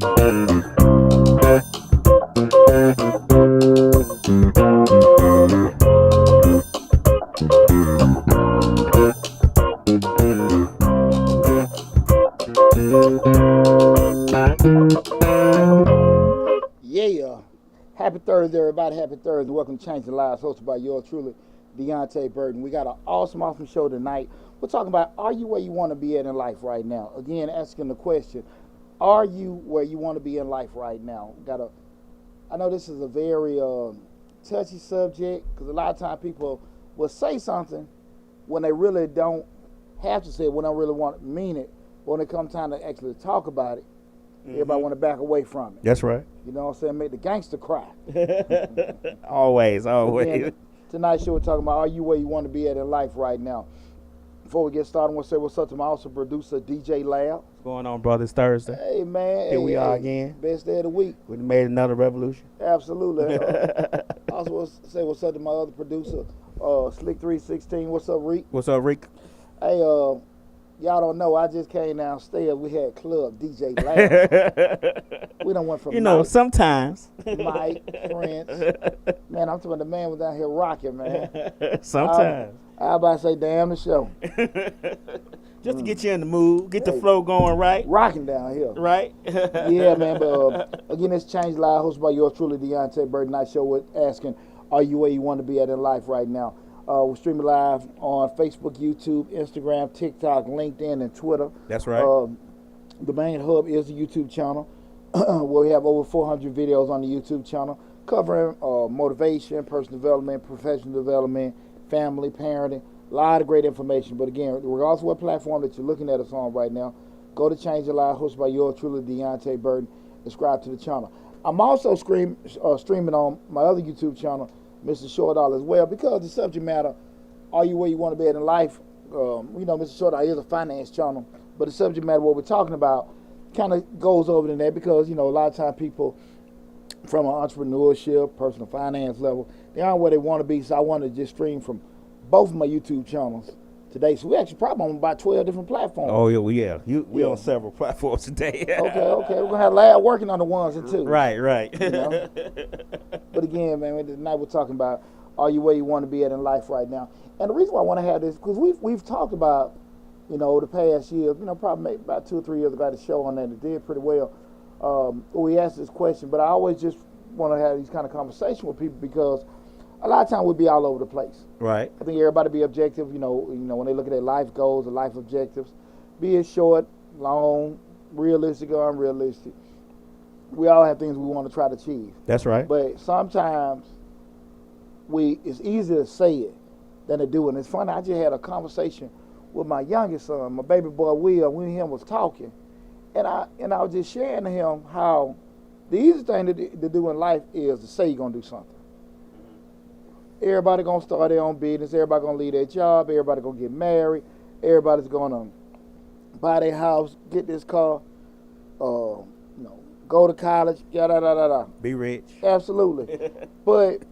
Yeah. Happy Thursday, everybody. Happy Thursday. Welcome to Change the Lives, hosted by yours truly, Deonte Burden. We got an awesome show tonight. We're talking about, are you where you want to be at in life right now? Again, asking the question, are you where you want to be in life right now? I know this is a very touchy subject, because a lot of times people will say something when they really don't have to say it, when they don't really want to mean it. But when it comes time to actually talk about it, everybody want to back away from it. That's right. You know what I'm saying? Make the gangster cry. Always. Again, tonight's show we're talking about, are you where you want to be at in life right now? Before we get started, I want to say what's up to my awesome producer, DJ Lab. What's going on, brother? It's Thursday. Hey, man. Here we are again. Best day of the week. We made another revolution. Absolutely. I also want to say what's up to my other producer, Slick316. What's up, Reek? What's up, Rick? Hey, y'all don't know, I just came downstairs. We had club DJ Lab. We done went from Mike, sometimes. Mike, Prince. Man, I'm talking about the man was down here rocking, man. Sometimes. I about to say, damn the show. Just to get you in the mood, get the flow going right. Rocking down here. Right? Yeah, man. But again, it's Change Live, hosted by yours truly, Deonte Burden. Night show with asking, are you where you want to be at in life right now? We're streaming live on Facebook, YouTube, Instagram, TikTok, LinkedIn, and Twitter. That's right. The main hub is the YouTube channel, where we have over 400 videos on the YouTube channel covering motivation, personal development, professional development, family, parenting, a lot of great information. But again, regardless of what platform that you're looking at us on right now, go to Change Your Life, hosted by yours truly, Deonte Burden. Subscribe to the channel. I'm also streaming on my other YouTube channel, Mr. Shortall, as well, because the subject matter, are you where you want to be at in life? Mr. Shortall is a finance channel, but the subject matter, what we're talking about, kind of goes over to that because, a lot of times people from an entrepreneurship, personal finance level, they aren't where they want to be, so I want to just stream from both of my YouTube channels today. So we actually probably on about 12 different platforms. Oh, yeah. We on several platforms today. Okay. We're going to have Lad working on the ones and twos. Right. But again, man, tonight we're talking about, are you where you want to be at in life right now? And the reason why I want to have this, because we've talked about, the past year, probably maybe about 2 or 3 years ago, I had a show on that that did pretty well. We asked this question, but I always just want to have these kind of conversations with people because a lot of times we'll be all over the place. Right. I think everybody be objective, when they look at their life goals or life objectives, be it short, long, realistic or unrealistic. We all have things we want to try to achieve. That's right. But sometimes it's easier to say it than to do it. And it's funny, I just had a conversation with my youngest son, my baby boy Will, when him was talking. And I was just sharing to him how the easiest thing to do in life is to say you're going to do something. Everybody going to start their own business. Everybody going to leave their job. Everybody going to get married. Everybody's going to buy their house, get this car, go to college, da-da-da-da-da. Be rich. Absolutely. But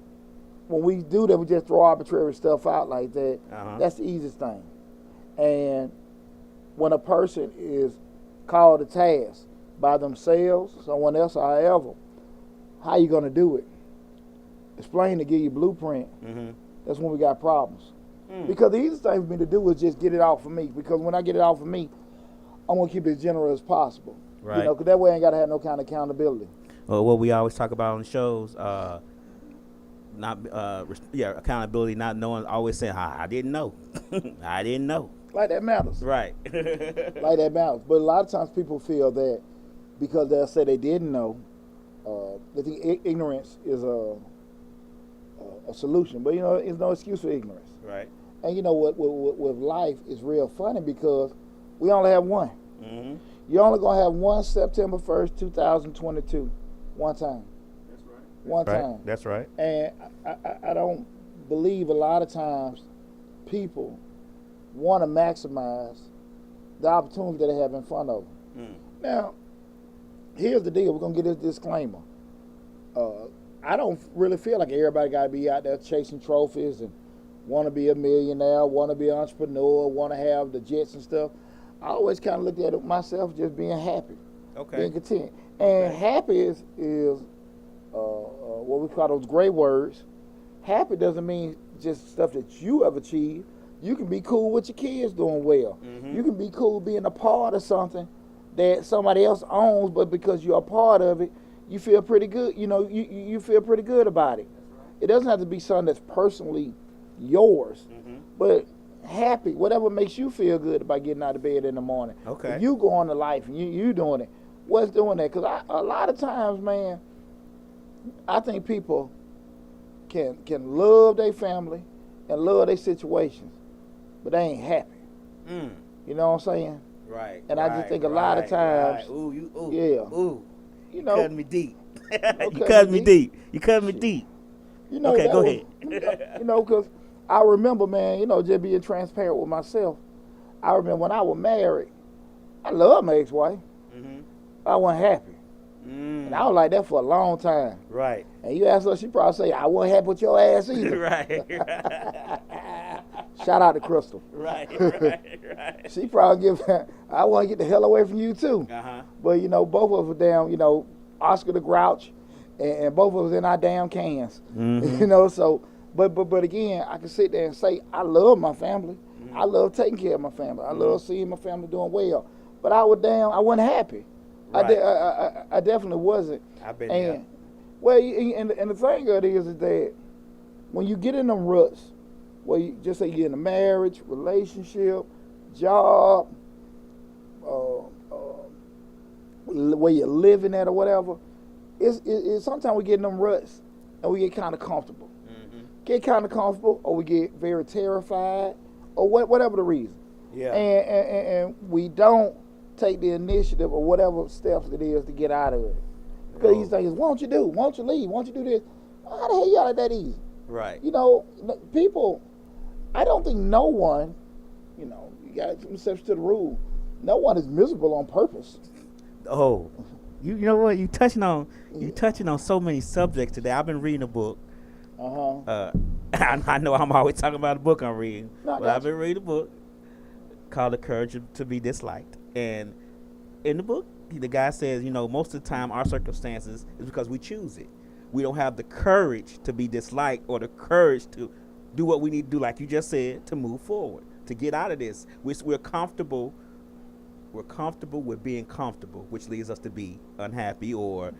when we do that, we just throw arbitrary stuff out like that. That's the easiest thing. And when a person is called to task by themselves, someone else, or however, how you going to do it? Explain to give you blueprint. That's when we got problems. Because the easiest thing for me to do is just get it out for me. Because when I get it out for me, I'm going to keep it as general as possible. Right. Because that way I ain't got to have no kind of accountability. Well, what we always talk about on the shows, accountability, not knowing, always saying, I didn't know. I didn't know. Like that matters. Right. Like that matters. But a lot of times people feel that because they'll say they didn't know, they think ignorance is a solution. But, it's no excuse for ignorance. Right. And with life, it's real funny because we only have one. You're only going to have one September 1st, 2022. One time. That's right. One time. That's right. And I don't believe a lot of times people want to maximize the opportunity that they have in front of them. Now, here's the deal. We're going to get this disclaimer. I don't really feel like everybody got to be out there chasing trophies and want to be a millionaire, want to be an entrepreneur, want to have the jets and stuff. I always kind of looked at it myself just being happy, being content. And happy is what we call those gray words. Happy doesn't mean just stuff that you have achieved. You can be cool with your kids doing well. Mm-hmm. You can be cool being a part of something that somebody else owns, but because you're a part of it, you feel pretty good. You know, you feel pretty good about it. It doesn't have to be something that's personally yours, but happy, whatever makes you feel good about getting out of bed in the morning. Okay. If you go on to life and you doing it, what's doing that? Because a lot of times, man, I think people can love their family and love their situations, but they ain't happy. You know what I'm saying? Right. And I just think a lot of times, Ooh, you know, cut me deep. Okay, You cut me deep. You cut me deep. you know, Okay, that go was- ahead. You know, because I remember, man, you know, just being transparent with myself. I remember when I was married, I loved my ex-wife. I wasn't happy. And I was like that for a long time. Right. And you ask her, she probably say, I wasn't happy with your ass either. Right. Shout out to Crystal. Right. She probably give, I want to get the hell away from you too. Uh-huh. But, you know, both of us were down, you know, Oscar the Grouch, and both of us in our damn cans. You know, so, but again, I can sit there and say, I love my family. I love taking care of my family. I love seeing my family doing well. But I was down, I wasn't happy. Right. I definitely wasn't. I've been And there. well, and the thing of it is that when you get in them ruts, well, you just say you're in a marriage, relationship, job, where you're living at or whatever, it's sometimes we get in them ruts and we get kind of comfortable. Get kind of comfortable, or we get very terrified, or whatever the reason. Yeah. And we don't take the initiative or whatever steps it is to get out of it. Because these things, won't you do? Won't you leave? Won't you do this? How the hell you out of that easy? Right. You know, people, I don't think no one, you know, you got some exceptions to the rule. No one is miserable on purpose. Oh, you know what? You touching on so many subjects today. I've been reading a book. I know I'm always talking about a book I'm reading, but I've been reading a book called The Courage to Be Disliked. And in the book, the guy says, you know, most of the time our circumstances is because we choose it. We don't have the courage to be disliked or the courage to do what we need to do, like you just said, to move forward, to get out of this. We're comfortable. We're comfortable with being comfortable, which leads us to be unhappy or,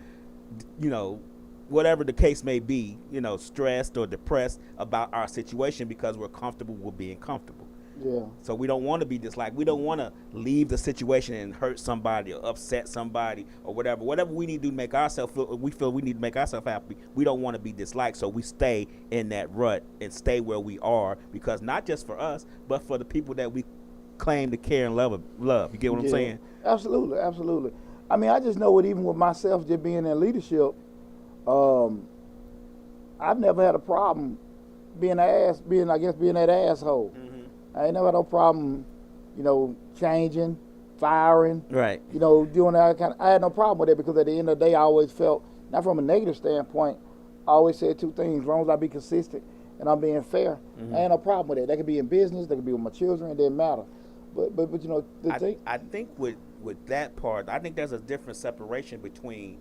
you know, whatever the case may be, you know, stressed or depressed about our situation because we're comfortable with being comfortable. Yeah. So we don't want to be disliked. We don't want to leave the situation and hurt somebody or upset somebody or whatever. Whatever we need to do to make ourselves feel, we feel we need to make ourselves happy. We don't want to be disliked, so we stay in that rut and stay where we are because not just for us, but for the people that we claim to care and love. You get what I'm saying? Absolutely, absolutely. I mean, I just know it even with myself just being in leadership. I've never had a problem being that asshole. I ain't never had no problem, you know, changing, firing, Right. you know, doing that kind of. I had no problem with it because at the end of the day, I always felt, not from a negative standpoint, I always said two things: as long as I be consistent and I'm being fair, I ain't no problem with it. That could be in business, that could be with my children, it didn't matter. But you know, I think with that part, I think there's a different separation between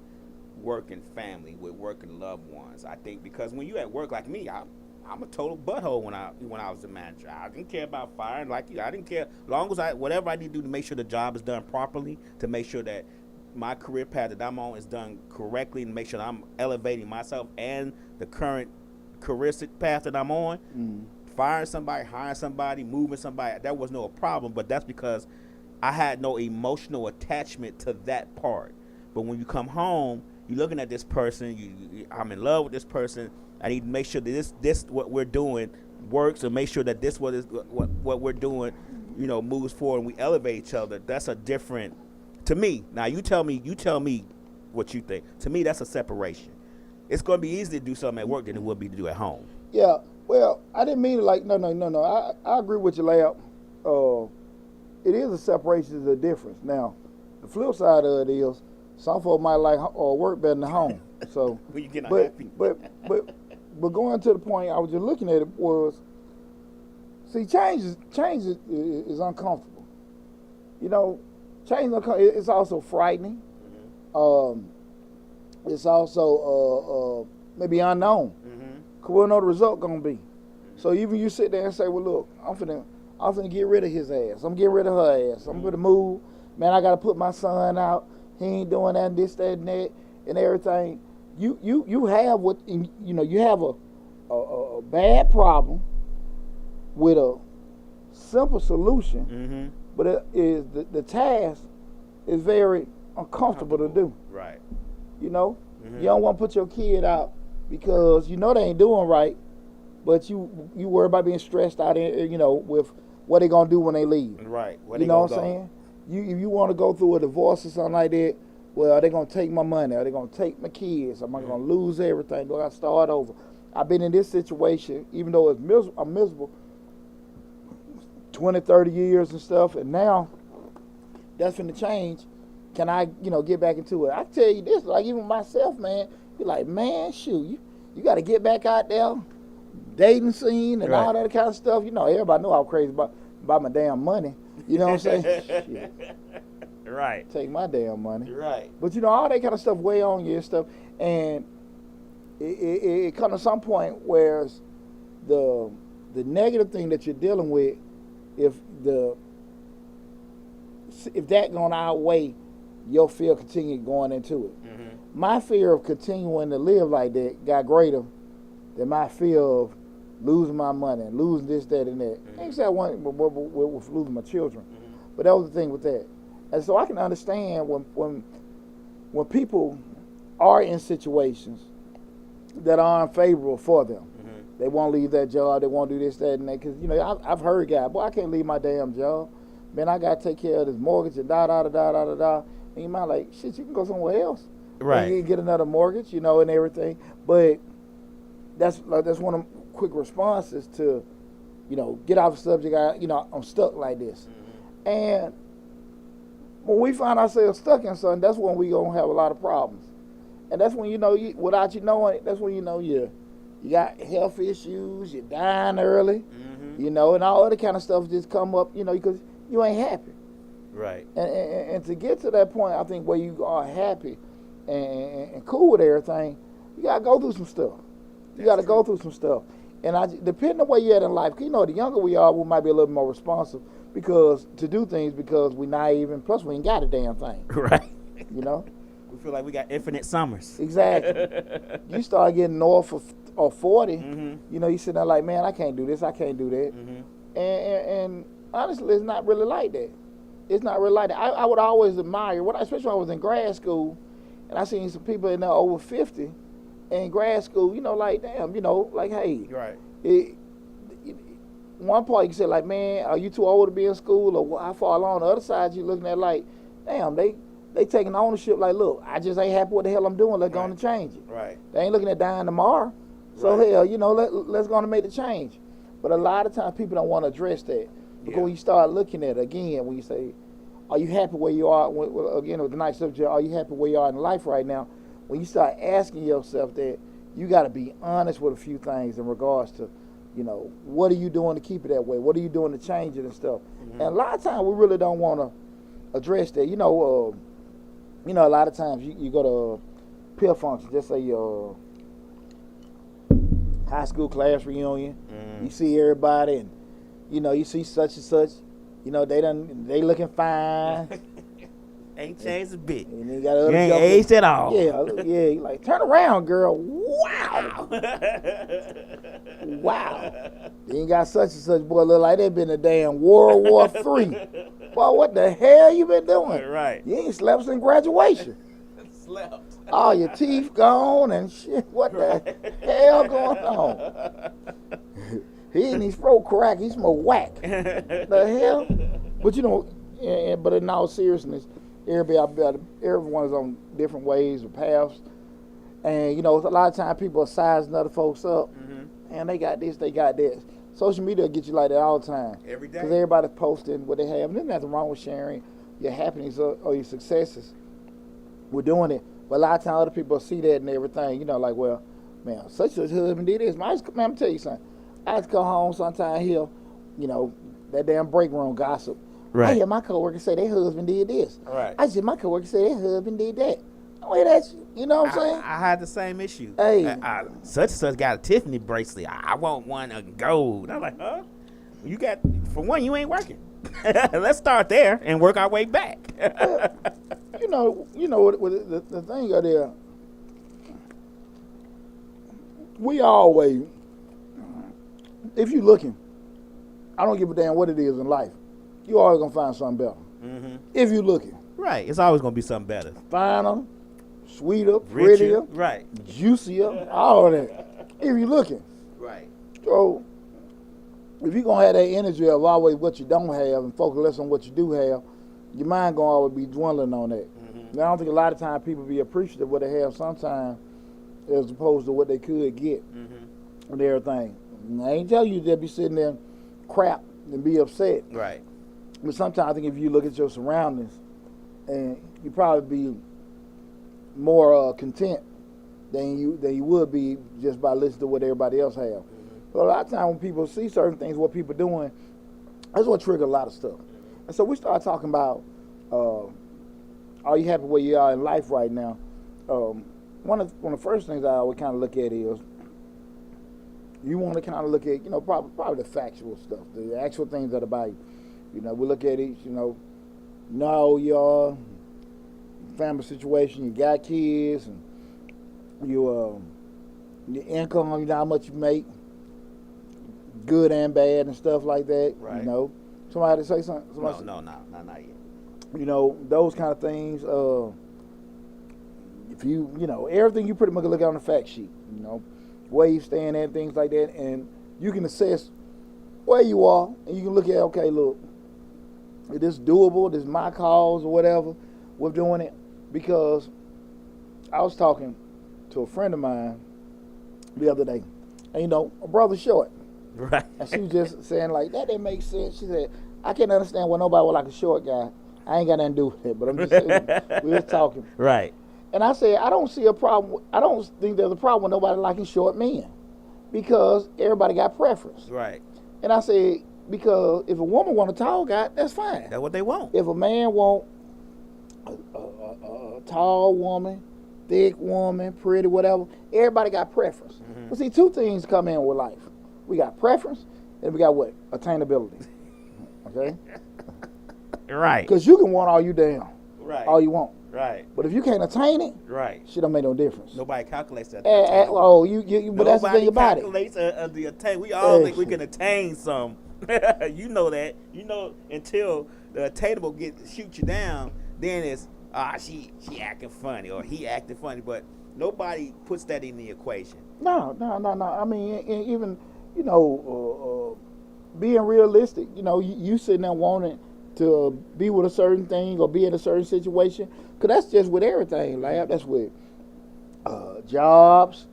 work and family, with work and loved ones. I think because when you at work, like me, I'm a total butthole when I was a manager. I didn't care about firing like you. I didn't care as long as whatever I need to do to make sure the job is done properly, to make sure that my career path that I'm on is done correctly, and make sure that I'm elevating myself and the current career path that I'm on. Firing somebody, hiring somebody, moving somebody, that was no problem, but that's because I had no emotional attachment to that part. But when you come home, you're looking at this person, I'm in love with this person. I need to make sure that this what we're doing works, and make sure that this what we're doing, you know, moves forward and we elevate each other. That's a different, to me. Now you tell me what you think. To me, that's a separation. It's going to be easier to do something at work than it would be to do at home. Yeah. Well, I didn't mean it like no. I agree with you, Lab. It is a separation, is a difference. Now, the flip side of it is some folks might like work better than home. So, When you get unhappy. but going to the point I was just looking at it was, see, change is uncomfortable. You know, change it's also frightening. It's also maybe unknown. Cause we don't know the result gonna be. So even you sit there and say, well, look, I'm finna get rid of his ass. I'm getting rid of her ass. I'm gonna move. Man, I gotta put my son out. He ain't doing that, and this, that, and that, and everything. You have what you have a bad problem with a simple solution, but it is the task is very uncomfortable to do. Right. You know, you don't want to put your kid out because you know they ain't doing right, but you worry about being stressed out, with what they gonna do when they leave. Right. You know what I'm saying? If you want to go through a divorce or something like that, well, are they gonna take my money? Are they gonna take my kids? Am I gonna lose everything? Do I gotta start over? I've been in this situation, even though I'm miserable, 20, 30 years and stuff, and now that's finna change. Can I, get back into it? I tell you this, like even myself, man, you're like, man, shoot, you got to get back out there, dating scene and all that kind of stuff. Everybody know I'm crazy about my damn money. You know what I'm saying? Shit. Right. Take my damn money. Right. But all that kind of stuff weigh on you and stuff, and it comes to some point where the negative thing that you're dealing with, if that gonna outweigh your fear continue going into it. My fear of continuing to live like that got greater than my fear of losing my money and losing this, that, and that. I ain't say I want with losing my children, but that was the thing with that. And so I can understand when people are in situations that are unfavorable for them. They won't leave that job. They won't do this, that, and that. Because I've heard guys, boy, I can't leave my damn job. Man, I got to take care of this mortgage and da. And you might like, shit, you can go somewhere else. Right. And you can get another mortgage, and everything. But that's one of the quick responses to, get off the subject. I'm stuck like this. And when we find ourselves stuck in something, that's when we gonna have a lot of problems. And that's when without you knowing it, that's when you got health issues, you're dying early, and all other kind of stuff just come up, because you ain't happy. Right. And to get to that point, I think where you are happy and cool with everything, you gotta go through some stuff. You gotta go through some stuff. And depending on where you're at in life, the younger we are, we might be a little more responsive because we naive, and plus we ain't got a damn thing. Right. We feel like we got infinite summers. Exactly. You start getting north of 40, you sit there like, man, I can't do this, I can't do that. And honestly, it's not really like that. It's not really like that. I would always admire, especially when I was in grad school, and I seen some people in there over 50 in grad school, like, damn, like, hey. Right. One part you can say, like, man, are you too old to be in school, or how far along? The other side, you looking at like, damn, they taking ownership, like, look, I just ain't happy what the hell I'm doing, let's go on and change it. Right. They ain't looking at dying tomorrow. So, hell, let's go on and make the change. But a lot of times people don't want to address that. Because when you start looking at it, again, when you say, are you happy where you are, again, with the nice subject, are you happy where you are in life right now? When you start asking yourself that, you got to be honest with a few things in regards to, what are you doing to keep it that way? What are you doing to change it and stuff? And a lot of times we really don't want to address that. A lot of times you go to peer function, just say your high school class reunion, you see everybody and, you see such and such, they looking fine. Ain't changed a bit. And then got other you ain't aged at all. Yeah. You like, turn around, girl. Wow. Wow. Then you got such and such, boy, look like they been in damn World War III. Boy, what the hell you been doing? Right. You ain't slept since graduation. Slept. All your teeth gone and shit. What the hell going on? He ain't even smoke crack, he smoke whack. The hell? But but in all seriousness, everyone is on different ways or paths. And, a lot of times people are sizing other folks up. And they got this, they got this. Social media will get you like that all the time. Every day. Because everybody's posting what they have. And there's nothing wrong with sharing your happiness or your successes. We're doing it. But a lot of times other people see that and everything. Like, well, man, such a husband did this. Man, I'm going to tell you something. I had to come home sometime here, that damn break room gossip. Right. I hear my coworker say their husband did this. Right. I said my coworker say their husband did that. don't hear that. You know what I'm saying? I had the same issue. Hey. Such and such got a Tiffany bracelet. I want one of gold. I'm like, huh? You got, for one, you ain't working. Let's start there and work our way back. You know what the thing out there, we always, if you looking, I don't give a damn what it is in life, you always gonna find something better. Mm-hmm. If you looking. Right. It's always going to be something better. Finer, sweeter, Richer. prettier, Right. juicier, all of that. If you looking. Right. So, if you're going to have that energy of always what you don't have and focus less on what you do have, your mind going to always be dwelling on that. Mm-hmm. Now, I don't think a lot of times people be appreciative of what they have sometimes as opposed to what they could get and everything. And I ain't tell you to be sitting there crap and be upset. Right. But sometimes I think if you look at your surroundings, and you probably be more content than you would be just by listening to what everybody else have. But a lot of times when people see certain things, what people doing, that's what trigger a lot of stuff. And so we start talking about, are you happy where you are in life right now? One of the first things I always kind of look at is, you want to kind of look at, probably the factual stuff, the actual things that are about you. We look at it, how you are, family situation, you got kids, and your income, how much you make, good and bad and stuff like that. Right. Somebody say something? No, not yet. Those kind of things. If you, everything you pretty much look at on the fact sheet. Where you stand at, things like that, and you can assess where you are, and you can look at, okay, look, is this doable? This is my cause or whatever. We're doing it because I was talking to a friend of mine the other day, and a brother short. Right. And she was just saying like, that didn't make sense. She said, I can't understand why nobody would like a short guy. I ain't got nothing to do with it, but I'm just saying, we was talking. Right. And I said, I don't see a problem. I don't think there's a problem with nobody liking short men because everybody got preference. Right. And I said, because if a woman want a tall guy, that's fine. That's what they want. If a man want a tall woman, thick woman, pretty, whatever, everybody got preference. But see, two things come in with life. We got preference, and we got what? Attainability. Okay? Right. Because you can want all you damn. Right. All you want. Right. But if you can't attain it, right, shit don't make no difference. Nobody calculates that. But that's the thing about it. Nobody calculates the attain. We all think we can attain some. You know that. Until the attainable shoot you down, then it's she acting funny or he acting funny. But nobody puts that in the equation. No. I mean, even being realistic. You sitting there wanting to be with a certain thing or be in a certain situation, because that's just with everything, lab. That's with jobs,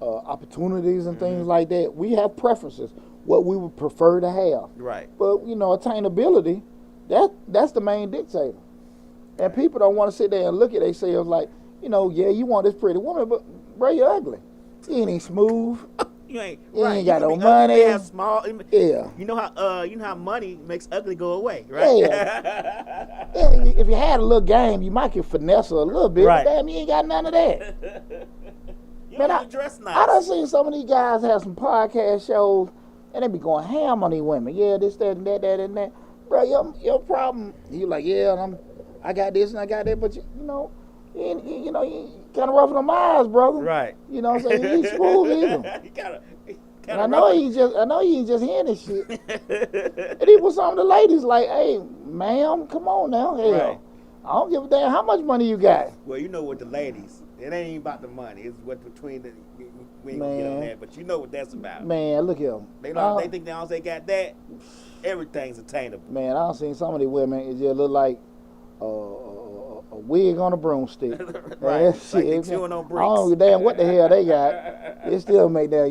opportunities, and things like that. We have preferences, what we would prefer to have. Right. But attainability, that's the main dictator. And people don't want to sit there and look at themselves like, yeah, you want this pretty woman, but bro, you're ugly. You ain't smooth. You ain't got no money. You have small. Yeah. You know how money makes ugly go away, right? Yeah. If you had a little game, you might could finesse her a little bit. Right. But damn, you ain't got none of that. You dress nice. I done seen some of these guys have some podcast shows, and they be going ham on these women. Yeah, this, that, and that, and that. Bro, your problem. You like, yeah, I got this and I got that, but you kind of roughing them eyes, brother. Right. You know what I'm saying? He ain't smooth either. I know he ain't just hearing this shit. And even some of the ladies like, hey, ma'am, come on now. Hell, right. I don't give a damn how much money you got. Well, with the ladies, it ain't about the money. It's what between the, we ain't gonna get on that, but you know what that's about. Man, look here. They think they got that, everything's attainable. Man, I done seen some of these women, it just look like a wig on a broomstick. Right. Like they chewing on bricks. I don't give a damn what the hell they got. They still make that.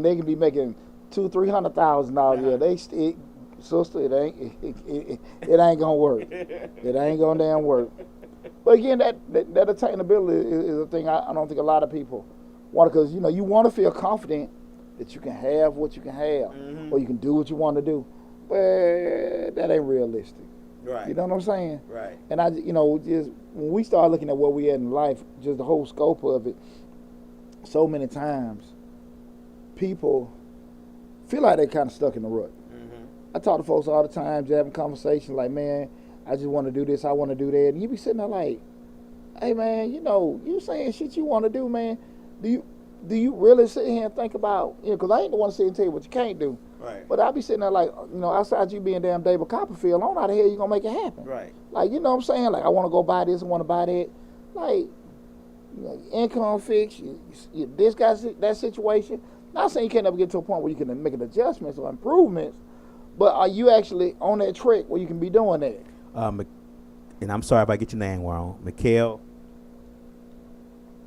They can be making $200,000-$300,000 a year. Sister, it ain't gonna work. It ain't gonna damn work. But again, that attainability is a thing I don't think a lot of people want, because you want to feel confident that you can have what you can have, or you can do what you want to do. But that ain't realistic. Right. You know what I'm saying? Right. And just when we start looking at where we at in life, just the whole scope of it, so many times people feel like they're kind of stuck in the rut. I talk to folks all the time, just having conversations like, man, I just want to do this, I want to do that. And you be sitting there like, hey, man, you saying shit you want to do, man. Do you really sit here and think about, because I ain't the one to sit and tell you what you can't do. Right. But I be sitting there like, outside you being damn David Copperfield, I don't know how the hell you going to make it happen. Right. Like, you know what I'm saying? Like, I want to go buy this, I want to buy that. Like, income fix, this guy, that situation. Not saying you can't ever get to a point where you can make adjustments or improvements, but are you actually on that track where you can be doing that? And I'm sorry if I get your name wrong. Mikhail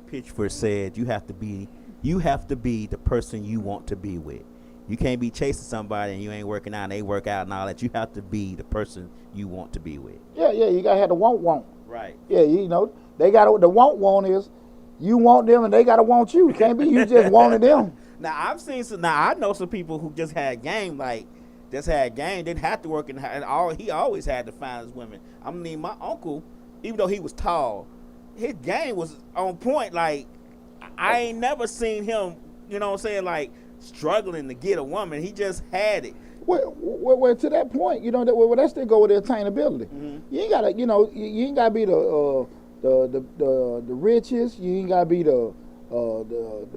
Pitchford said you have to be the person you want to be with. You can't be chasing somebody and you ain't working out and they work out and all that. You have to be the person you want to be with. Yeah, you gotta have the want. Right. Yeah, they got the want is you want them and they gotta want you. It can't be you just wanted them. Now I know some people who just had game, didn't have to work, and he always had to find his women. I mean, my uncle, even though he was tall, his game was on point. Like, I ain't never seen him, you know what I'm saying, like, struggling to get a woman. He just had it. Well, to that point, that still go with the attainability. Mm-hmm. You ain't gotta, you ain't gotta be the richest. You ain't gotta be the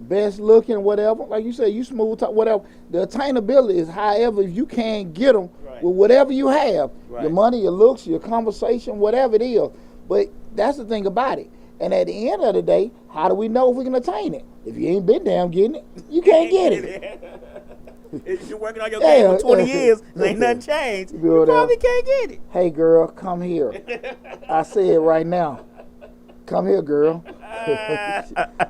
best looking, whatever. Like you said, you smooth talk, whatever. The attainability is however if you can get them with whatever you have, your money, your looks, your conversation, whatever it is. But that's the thing about it. And at the end of the day, how do we know if we can attain it? If you ain't been damn getting it, you can't get it. If you're working on your game for 20 years and ain't nothing changed, you probably can't get it. Hey, girl, come here. I say it right now. Come here, girl.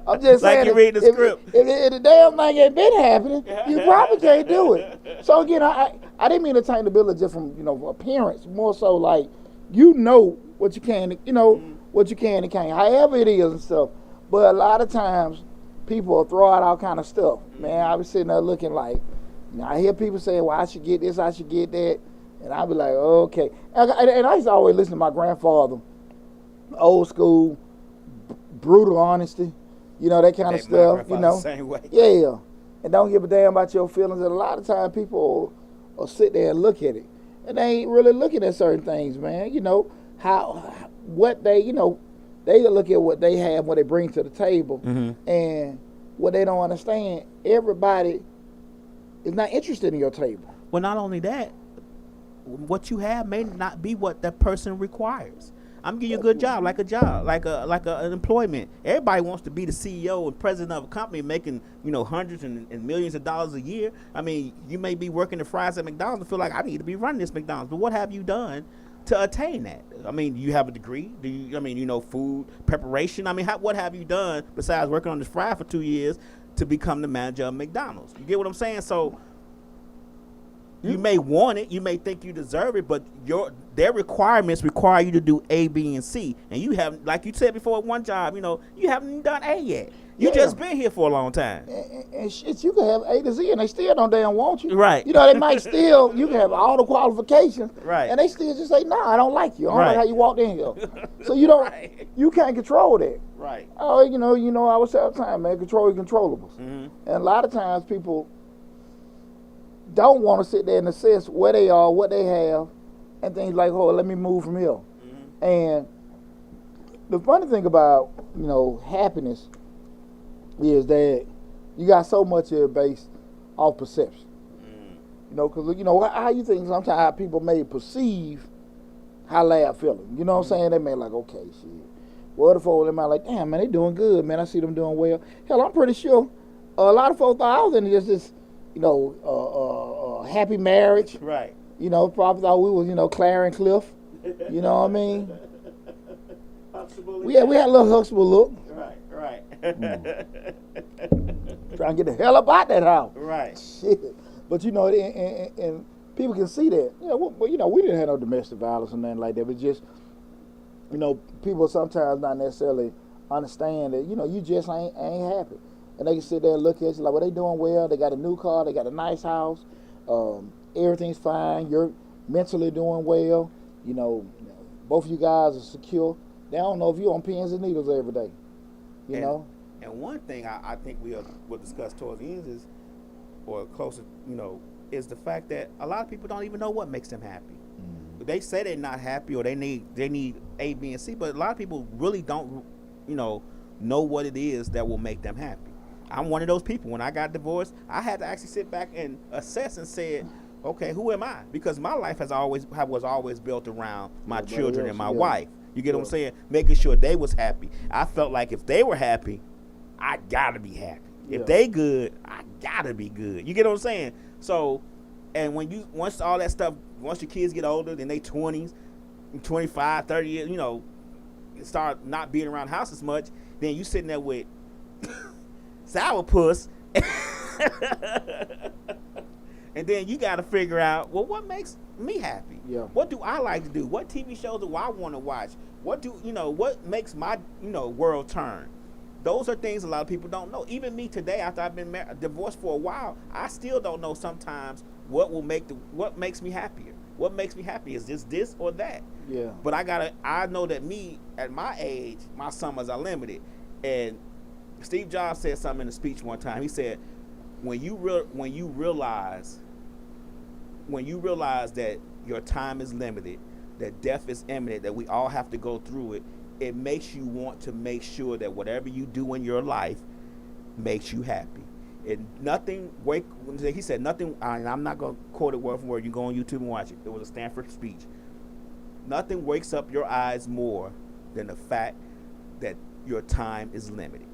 I'm just saying. Like you read the script. If the damn thing ain't been happening, you probably can't do it. So again, I didn't mean attainability just from appearance. More so like what you can, what you can and can't. However it is and stuff. But a lot of times people will throw out all kind of stuff. Man, I was sitting there looking like, I hear people saying, well, I should get this, I should get that, and I'll be like, okay. And I used to always listen to my grandfather, old school, brutal honesty, that kind of stuff, Same way. Yeah, and don't give a damn about your feelings. And a lot of times people will sit there and look at it, and they ain't really looking at certain things, man. They look at what they have, what they bring to the table, and what they don't understand. Everybody is not interested in your table. Well, not only that, what you have may not be what that person requires. I'm giving you a good job, like an employment. Everybody wants to be the CEO and president of a company making, hundreds and millions of dollars a year. I mean, you may be working the fries at McDonald's and feel like I need to be running this McDonald's. But what have you done to attain that? I mean, do you have a degree? Do you, food preparation? I mean, what have you done besides working on this fry for 2 years to become the manager of McDonald's? You get what I'm saying? So you may want it, you may think you deserve it, but their requirements require you to do A, B, and C. And you haven't, like you said before, at one job, you haven't done A yet. You just been here for a long time. And shit, you can have A to Z and they still don't damn want you. Right. They might still, you can have all the qualifications. Right. And they still just say, nah, I don't like you. I don't like how you walked in here. So you can't control that. Right. Oh, I was all the time, man, control your controllables. Mm-hmm. And a lot of times people don't want to sit there and assess where they are, what they have, and things like, oh, let me move from here. Mm-hmm. And the funny thing about, happiness is that you got so much of it based off perception. Because, how you think sometimes how people may perceive how they are feeling. You know what I'm saying? They may like, okay, shit. Well, other folks, they might like, damn, man, they doing good, man. I see them doing well. Hell, I'm pretty sure a lot of folks thought I was in just this, happy marriage. Right. Probably thought we was, Claire and Cliff. You know what I mean? We had a little Huxtable look. Right. Trying to get the hell up out that house. Right. Shit. But, and people can see that. We didn't have no domestic violence or nothing like that. But just, people sometimes not necessarily understand that, you just ain't happy. And they can sit there and look at you like, well, they doing well. They got a new car. They got a nice house. Everything's fine. You're mentally doing well. You know, both of you guys are secure. They don't know if you're on pins and needles every day. You know? And one thing I think we'll discuss towards the end is, or closer, is the fact that a lot of people don't even know what makes them happy. Mm-hmm. They say they're not happy or they need A, B, and C, but a lot of people really don't, know what it is that will make them happy. I'm one of those people. When I got divorced, I had to actually sit back and assess and say, okay, who am I? Because my life was always built around my children and my wife. You get what I'm saying? Making sure they was happy. I felt like if they were happy, I gotta be happy. If they good, I gotta be good. You get what I'm saying? So, and once all that stuff, once your kids get older, then they 20s, 25, 30 years, start not being around the house as much, then you sitting there with sourpuss. And then you got to figure out, well, what makes me happy? Yeah. What do I like to do? What TV shows do I want to watch? What makes my, world turn? Those are things a lot of people don't know. Even me today, after I've been divorced for a while, I still don't know sometimes what makes me happier. What makes me happy? Is this or that? Yeah. But I know that me, at my age, my summers are limited. And Steve Jobs said something in a speech one time. He said, when you realize that your time is limited, that death is imminent, that we all have to go through it, it makes you want to make sure that whatever you do in your life makes you happy. And he said nothing, and I'm not going to quote it word for word. You go on YouTube and watch it. It was a Stanford speech. Nothing wakes up your eyes more than the fact that your time is limited.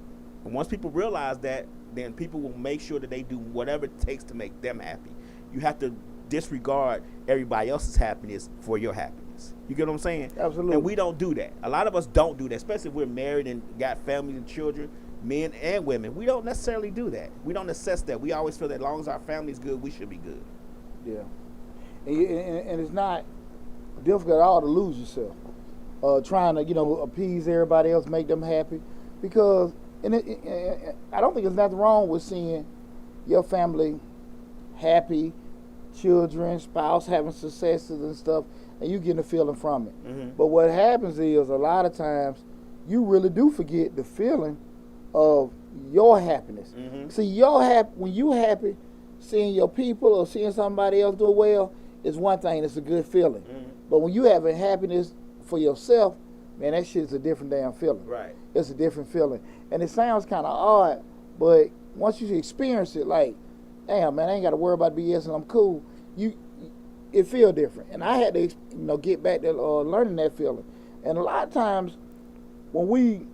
And once people realize that, then people will make sure that they do whatever it takes to make them happy. You have to disregard everybody else's happiness for your happiness. You get what I'm saying? Absolutely. And we don't do that. A lot of us don't do that, especially if we're married and got families and children, men and women. We don't necessarily do that. We don't assess that. We always feel that as long as our family's good, we should be good. Yeah. And it's not difficult at all to lose yourself. Trying to, appease everybody else, make them happy. Because I don't think there's nothing wrong with seeing your family happy, children, spouse having successes and stuff, and you getting a feeling from it. Mm-hmm. But what happens is a lot of times you really do forget the feeling of your happiness. Mm-hmm. See, when you happy, seeing your people or seeing somebody else do well is one thing. It's a good feeling. Mm-hmm. But when you having happiness for yourself, man, that shit's a different damn feeling. Right. It's a different feeling. And it sounds kind of odd, but once you experience it, like, damn, man, I ain't got to worry about BS and I'm cool, it feel different. And I had to, get back to learning that feeling. And a lot of times when we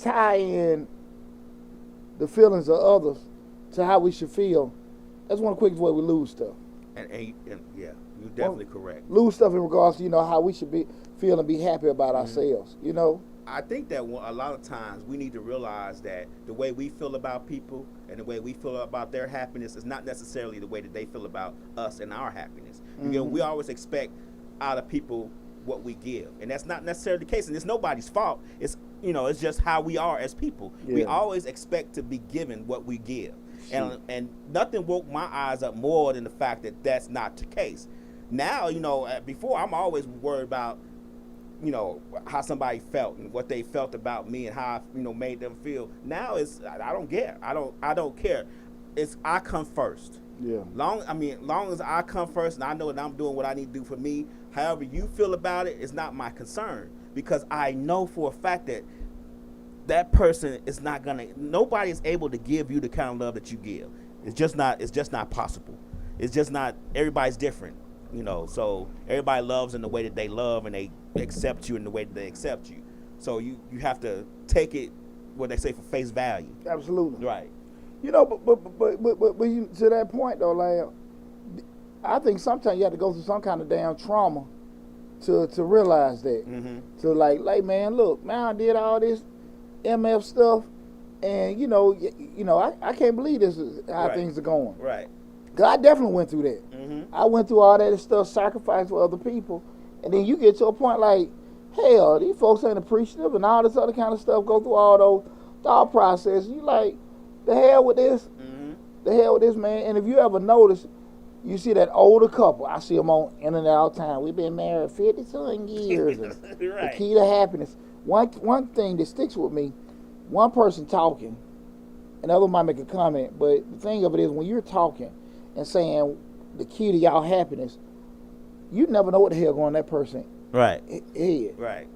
tie in the feelings of others to how we should feel, that's one of the quickest ways we lose stuff. And yeah, you're definitely correct. Lose stuff in regards to, how we should feel and be happy about ourselves, I think that a lot of times we need to realize that the way we feel about people and the way we feel about their happiness is not necessarily the way that they feel about us and our happiness. Mm-hmm. We always expect out of people what we give, and that's not necessarily the case. And it's nobody's fault. It's it's just how we are as people. Yeah. We always expect to be given what we give, and nothing woke my eyes up more than the fact that that's not the case. Now, before I'm always worried about how somebody felt and what they felt about me and how I, made them feel. Now I don't care. I don't care. It's I come first. Yeah. Long as I come first and I know that I'm doing what I need to do for me, however you feel about it is not my concern, because I know for a fact that person is not nobody is able to give you the kind of love that you give. It's just not possible. It's just not, everybody's different. So everybody loves in the way that they love, and they accept you in the way that they accept you. So you have to take it, what they say, for face value. Absolutely. Right. But to that point though, like, I think sometimes you have to go through some kind of damn trauma to realize that. Mm-hmm. To like, man, look, man, I did all this MF stuff, and I can't believe this is how things are going. Right. Cause I definitely went through that. Mm-hmm. I went through all that stuff, sacrifice for other people, and then you get to a point like, hell, these folks ain't appreciative, and all this other kind of stuff. Go through all those thought processes. You like, the hell with this, mm-hmm. The hell with this, man. And if you ever notice, You see that older couple. I see them on internet all the time. We've been married 50-something years. And Right. the key to happiness. One thing that sticks with me, one person talking, another might make a comment, but the thing of it is when you're talking and saying the key to y'all happiness, you never know what the hell going on that person Right. head. Right.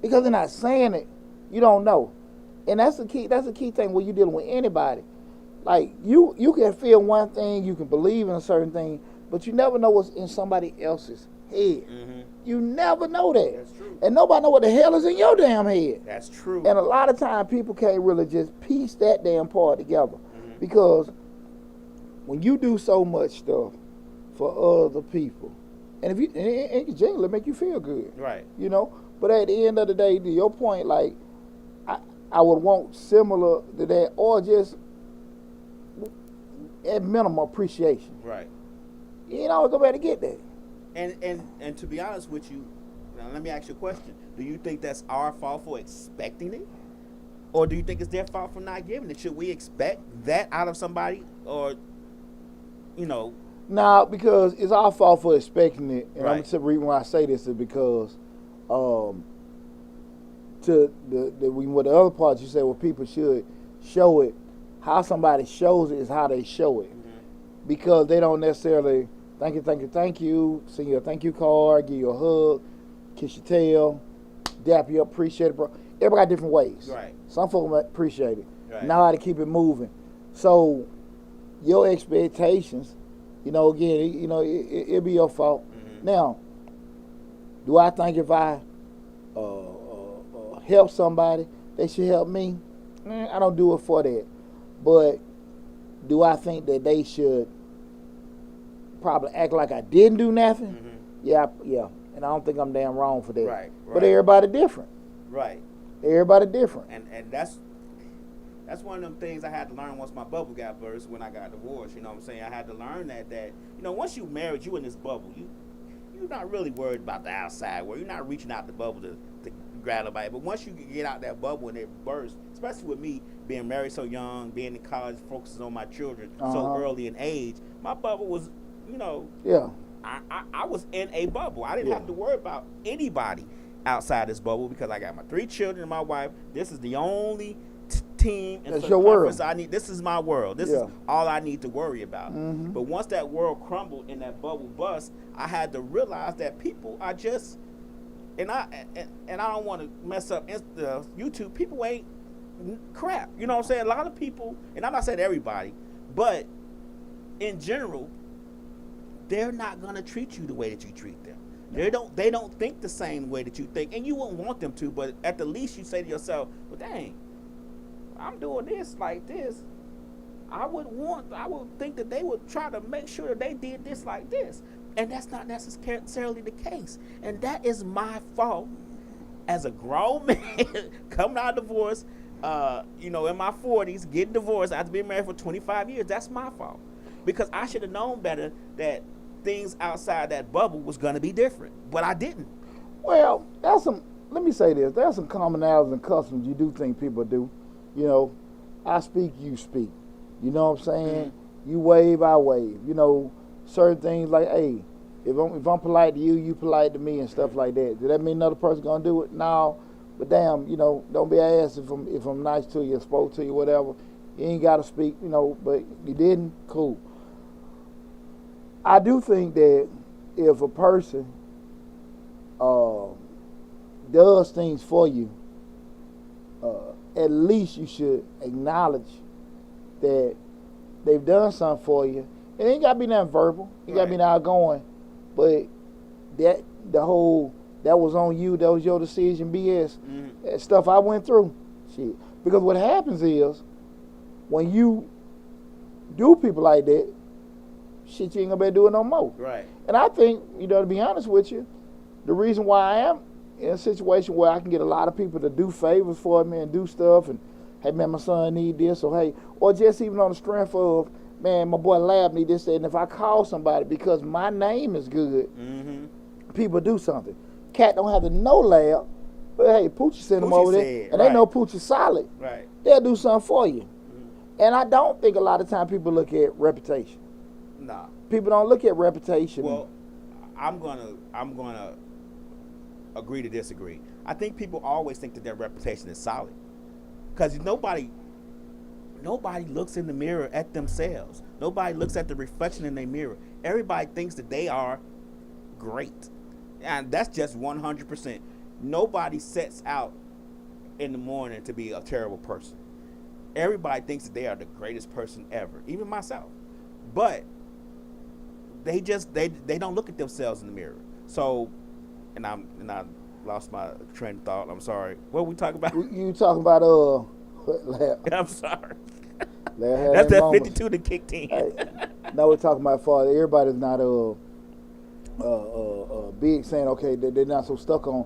Because they're not saying it, you don't know. And that's the key thing when you're dealing with anybody. Like you can feel one thing, you can believe in a certain thing, but you never know what's in somebody else's head. Mm-hmm. You never know that. That's true. And nobody know what the hell is in your damn head. That's true. And a lot of times people can't really just piece that damn part together. Mm-hmm. Because when you do so much stuff for other people, and if you and it can genuinely make you feel good. Right. You know? But at the end of the day, to your point, like I would want similar to that, or just at minimum appreciation. Right. You know, go back to get that. And to be honest with you, now let me ask you a question. Do you think that's our fault for expecting it? Or do you think it's their fault for not giving it? Should we expect that out of somebody? Or, you know. Nah, because it's our fault for expecting it. And Right. the reason why I say this is because with the other part you said, well, people should show it. How somebody shows it is how they show it. Mm-hmm. Because they don't necessarily thank you, send you a thank you card, give you a hug, kiss your tail, dap you up, appreciate it, bro. Everybody got different ways. Right. Some folks appreciate it. Right. Know how to keep it moving. So your expectations, you know, again, it'll be your fault. Mm-hmm. Now, do I think if I help somebody, they should help me? I don't do it for that. But do I think that they should probably act like I didn't do nothing? Mm-hmm. Yeah. And I don't think I'm damn wrong for that. Right. But everybody different. Right. Everybody different. And that's one of them things I had to learn once my bubble got burst when I got divorced. You know what I'm saying? I had to learn that you know, once you married, you in this bubble. You're not really worried about the outside world. You're not reaching out the bubble to grab somebody. But once you get out that bubble and it bursts, especially with me being married so young, being in college, focusing on my children so early in age, my bubble was, you know, Yeah. I was in a bubble. I didn't have to worry about anybody outside this bubble because I got my 3 children and my wife. This is the only team in That's the your conference world. I need. This is my world. This is all I need to worry about. Mm-hmm. But once that world crumbled and that bubble bust, I had to realize that people are just, and I don't want to mess up YouTube. People ain't crap. You know what I'm saying? A lot of people, and I'm not saying everybody, but in general, they're not gonna treat you the way that you treat them. They don't think the same way that you think, and you wouldn't want them to. But at the least, you say to yourself, "Well, dang, I'm doing this like this. I would think that they would try to make sure that they did this like this." And that's not necessarily the case. And that is my fault as a grown man coming out of divorce, you know, in my 40s, getting divorced after being married for 25 years. That's my fault. Because I should have known better that things outside that bubble was going to be different. But I didn't. Well, let me say this. There's some commonalities and customs you do think people do. You know, I speak, you speak. You know what I'm saying? Mm-hmm. You wave, I wave. You know, certain things like, hey, if I'm polite to you, you polite to me and stuff like that. Does that mean another person gonna do it? No. But damn, you know, don't be an ass if I'm nice to you, spoke to you, whatever. You ain't gotta speak, you know, but you didn't, cool. I do think that if a person does things for you, at least you should acknowledge that they've done something for you. It ain't gotta be nothing verbal. It gotta be outgoing. But that was on you, that was your decision, BS. That stuff I went through. Shit. Because what happens is when you do people like that, shit, you ain't gonna be doing no more. Right. And I think, you know, to be honest with you, the reason why I am in a situation where I can get a lot of people to do favors for me and do stuff and, hey man, my son need this, or just even on the strength of, man, my boy Lab need this, and if I call somebody because my name is good, people do something. Cat don't have to know Lab, but hey, Poochie sent him over there, and they know Poochie's solid. Right. They'll do something for you. And I don't think a lot of time people look at reputation. Nah. People don't look at reputation. Well, I'm gonna agree to disagree. I think people always think that their reputation is solid, because nobody looks in the mirror at themselves. Nobody looks at the reflection in their mirror. Everybody thinks that they are great, and that's just 100%. Nobody sets out in the morning to be a terrible person. Everybody thinks that they are the greatest person ever, even myself. But they don't look at themselves in the mirror. So, and I lost my train of thought. I'm sorry. What were we talking about? You talking about I'm sorry. That's that moments. 52 that kicked in. Hey, now we're talking about father. Everybody's not big saying okay they're not so stuck on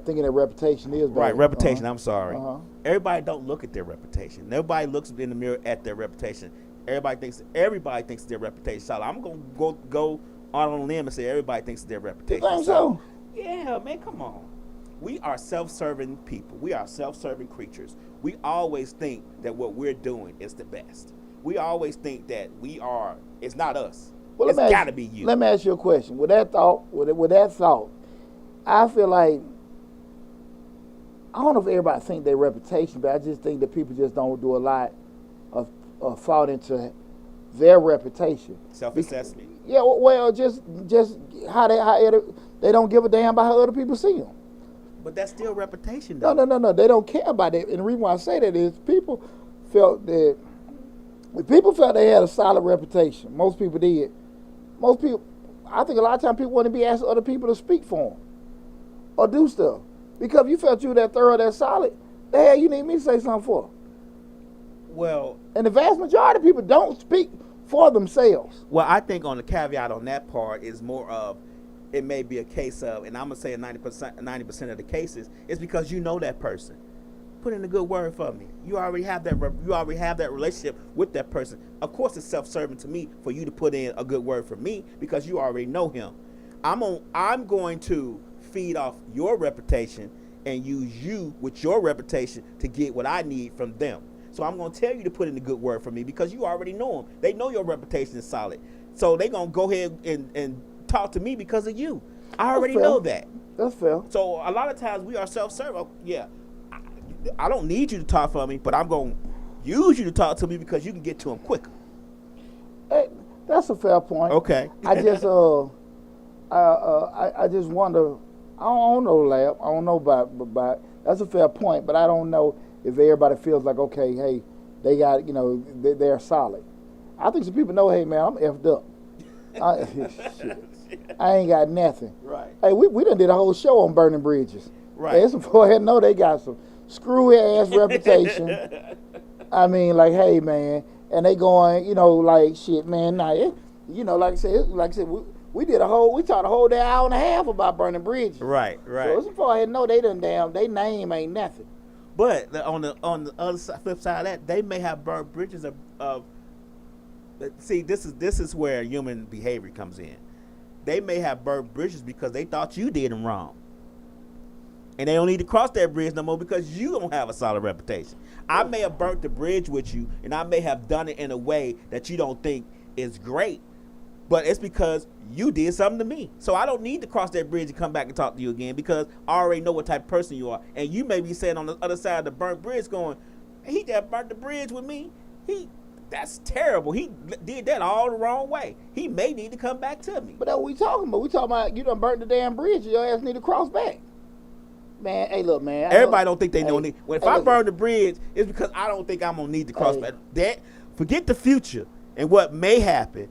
thinking their reputation is better. Right, reputation. I'm sorry. Uh-huh. Everybody don't look at their reputation. Nobody looks in the mirror at their reputation. Everybody thinks their reputation solid. I'm gonna go on a limb and say everybody thinks their reputation You think solid. so? Yeah, man, come on. We are self-serving people. We are self-serving creatures. We always think that what we're doing is the best. We always think that it's not us. Well, It's got to be you. Let me ask you a question. With that thought, I feel like I don't know if everybody think their reputation, but I just think that people just don't do a lot of thought into their reputation. Self-assessment. Yeah, well, just how they don't give a damn about how other people see them. But that's still reputation, though. No. They don't care about it. And the reason why I say that is people felt they had a solid reputation. Most people did. Most people, I think a lot of times people want to be asking other people to speak for them or do stuff. Because if you felt you were that thorough, that solid, the hell you need me to say something for? Well, And the vast majority of people don't speak for themselves. Well, I think on the caveat on that part is more of it may be a case of, and I'm gonna say 90% of the cases is because you know that person. Put in a good word for me. You already have that. You already have that relationship with that person. Of course, it's self-serving to me for you to put in a good word for me because you already know him. I'm going to feed off your reputation and use you with your reputation to get what I need from them. So I'm going to tell you to put in a good word for me because you already know them. They know your reputation is solid. So they're going to go ahead and talk to me because of you. I already know that. That's fair. So a lot of times we are self-serving. Yeah, I don't need you to talk for me, but I'm going to use you to talk to me because you can get to them quicker. Hey, that's a fair point. Okay. I just I just wonder. I don't know, Lab. I don't know about. That's a fair point, but I don't know if everybody feels like okay, hey, they got they're solid. I think some people know, hey man, I'm effed up. I ain't got nothing. Right. Hey, we done did a whole show on burning bridges. Right. There's some forehead know they got some screwy ass reputation. I mean, like, hey man, and they going, like shit, man. Nah, like I said, we talked a whole day hour and a half about burning bridges. Right. So some forehead know they they name ain't nothing. But on the other side, flip side of that, they may have burned bridges of see, this is where human behavior comes in. They may have burned bridges because they thought you did them wrong. And they don't need to cross that bridge no more because you don't have a solid reputation. I may have burnt the bridge with you, and I may have done it in a way that you don't think is great, but it's because you did something to me. So I don't need to cross that bridge and come back and talk to you again because I already know what type of person you are. And you may be saying on the other side of the burnt bridge going, he just burnt the bridge with me. That's terrible. He did that all the wrong way. He may need to come back to me. But that's what we talking about. We talking about you done burnt the damn bridge. Your ass need to cross back. Man, hey, look, man. Everybody don't think they know need. If I look, burn the bridge, it's because I don't think I'm gonna need to cross back. Forget the future and what may happen.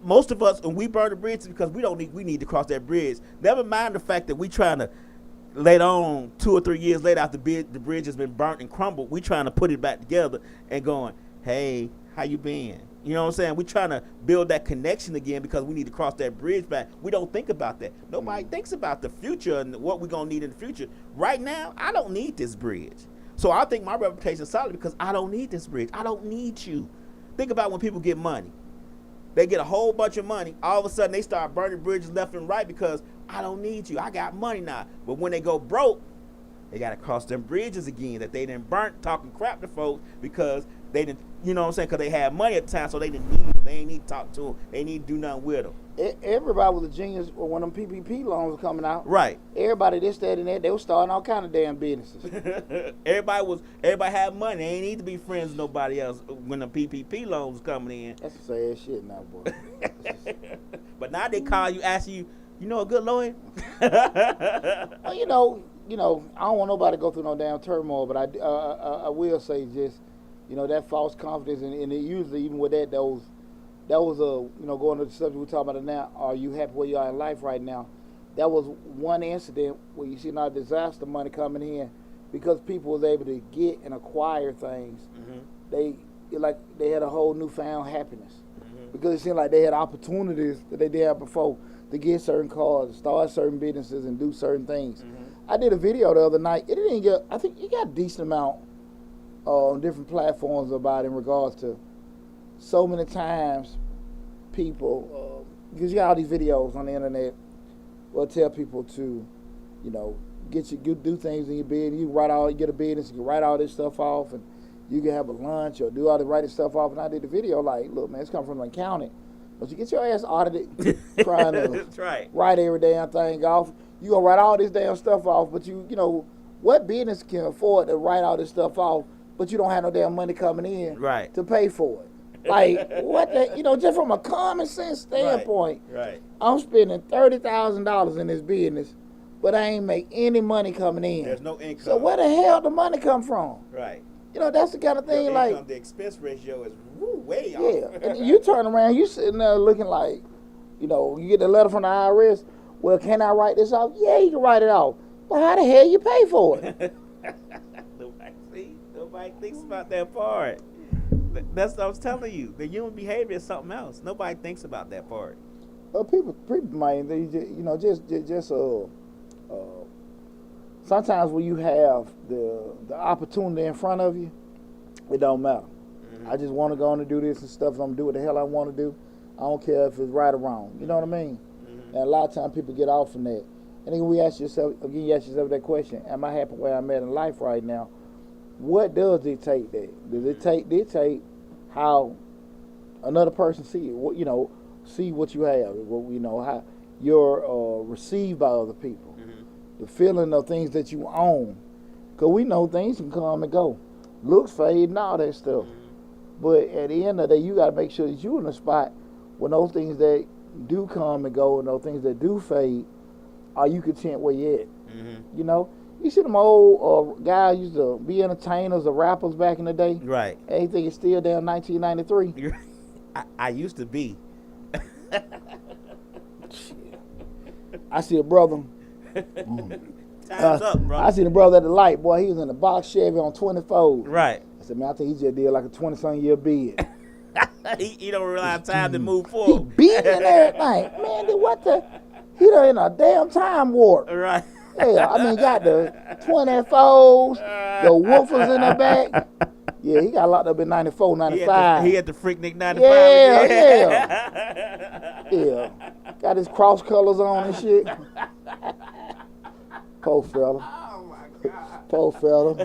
Most of us, when we burn the bridge, is because we need to cross that bridge. Never mind the fact that we trying to later on, 2 or 3 years later, after the bridge has been burnt and crumbled, we trying to put it back together and going, hey, how you been? You know what I'm saying? We're trying to build that connection again because we need to cross that bridge back. We don't think about that. Nobody thinks about the future and what we're going to need in the future. Right now, I don't need this bridge. So I think my reputation is solid because I don't need this bridge. I don't need you. Think about when people get money. They get a whole bunch of money. All of a sudden, they start burning bridges left and right because I don't need you. I got money now. But when they go broke, They got to cross them bridges again that they didn't burnt talking crap to folks because they didn't, you know what I'm saying, because they had money at the time, so they didn't need them. They ain't need to talk to them. They need to do nothing with them. Everybody was a genius when them PPP loans were coming out. Right. Everybody this, that, and that, they were starting all kind of damn businesses. everybody had money. They ain't need to be friends with nobody else when the PPP loans was coming in. That's sad shit now, boy. But now they call you, ask you, you know a good lawyer? Well, you know, I don't want nobody to go through no damn turmoil, but I will say just, that false confidence, and it usually even with that was going to the subject we're talking about now. Are you happy where you are in life right now? That was one incident where you see now disaster money coming in because people was able to get and acquire things. Mm-hmm. They had a whole newfound happiness because it seemed like they had opportunities that they didn't have before to get certain cars, start certain businesses, and do certain things. Mm-hmm. I did a video the other night. It didn't get. I think it got a decent amount on different platforms about in regards to so many times people, because you got all these videos on the internet, will tell people to, do things in your business. You get a business, you can write all this stuff off, and you can have a lunch or do all the writing stuff off. And I did the video like, look, man, it's coming from an accountant. But you get your ass audited trying to That's right. write every damn thing off. You gonna write all this damn stuff off, but what business can afford to write all this stuff off, but you don't have no damn money coming in to pay for it? Like, what the, just from a common sense standpoint, right. I'm spending $30,000 in this business, but I ain't make any money coming in. There's no income. So where the hell the money come from? Right. That's the kind of thing the expense ratio is way off. Yeah, and you turn around, you sitting there looking like, you get the letter from the IRS. Well, can I write this off? Yeah, you can write it off. But how the hell you pay for it? Nobody thinks about that part. That's what I was telling you. The human behavior is something else. Nobody thinks about that part. Well, people might, sometimes when you have the opportunity in front of you, it don't matter. Mm-hmm. I just want to go on and do this and stuff, and I'm going to do what the hell I want to do. I don't care if it's right or wrong. You know what I mean? Mm-hmm. And a lot of times people get off from that. And then you ask yourself that question, am I happy where I'm at in life right now? What does dictate that? Does it dictate how another person see it? See what you have, how you're received by other people. Mm-hmm. The feeling of things that you own. Because we know things can come and go. Looks fade and all that stuff. Mm-hmm. But at the end of the day, you got to make sure that you're in a spot when those things that do come and go and those things that do fade, are you content where you're at? Mm-hmm. You see them old guys used to be entertainers or rappers back in the day? Right. Anything is still down 1993? I used to be. I see a brother. Time's up, bro. I see the brother at the light. Boy, he was in the box Chevy on 24. Right. I said, man, I think he just did like a 20-something year bid. he don't realize time to move forward. He beating and everything. Man, what the? He done in a damn time warp. Right. Yeah, I mean, got the 24s, the woofers in the back. Yeah, he got locked up in 94, 95. He had the Freaknik 95. Yeah. Got his cross colors on and shit. Poor fella. Oh, my God. Poor fella.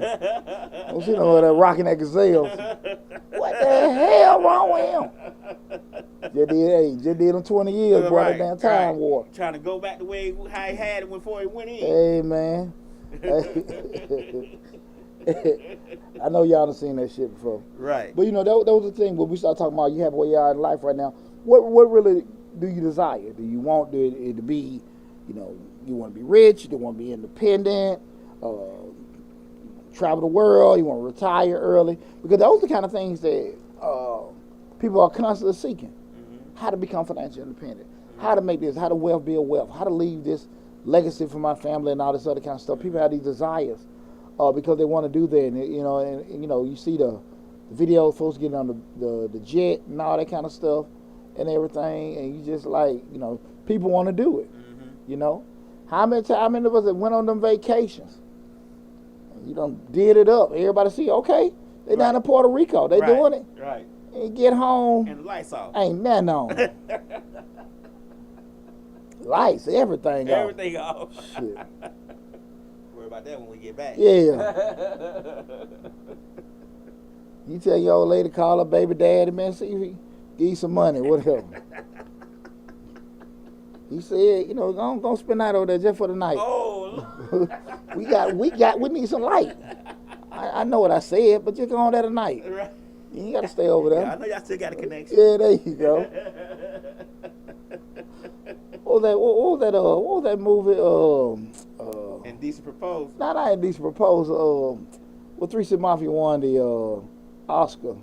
Don't see no that rocking that gazelle. What the hell wrong with him? Just did him 20 years, boy, that damn time warp. Trying to go back the way how he had it before he went in. Hey, man. I know y'all done seen that shit before. Right. But, that was the thing. When we start talking about you have where you are in life right now, what really do you desire? Do you want it to be, you want to be rich, you want to be independent, travel the world, you want to retire early? Because those are the kind of things that people are constantly seeking. Mm-hmm. How to become financially independent, how to make this, how to build wealth, how to leave this legacy for my family and all this other kind of stuff. People have these desires because they want to do that. And you see the videos, folks getting on the jet and all that kind of stuff and everything, and you just people want to do it. Mm-hmm. How many of us that went on them vacations? You done did it up. Everybody see, okay, they down in Puerto Rico. They doing it. Right. And get home. And the lights off. Ain't nothing on. Lights, everything off. Everything off. Shit. Worry about that when we get back. Yeah. You tell your old lady, call her baby daddy, man, see if he give you some money, whatever. He said, you know, don't spend that over there just for the night. Oh. we need some light. I know what I said, but just go on there tonight. Right. You ain't got to stay over there. Yeah, I know y'all still got a connection. Yeah, there you go. What was that movie? Indecent Proposal. Not Indecent Proposal. Well, 3 Six Mafia won the Oscar.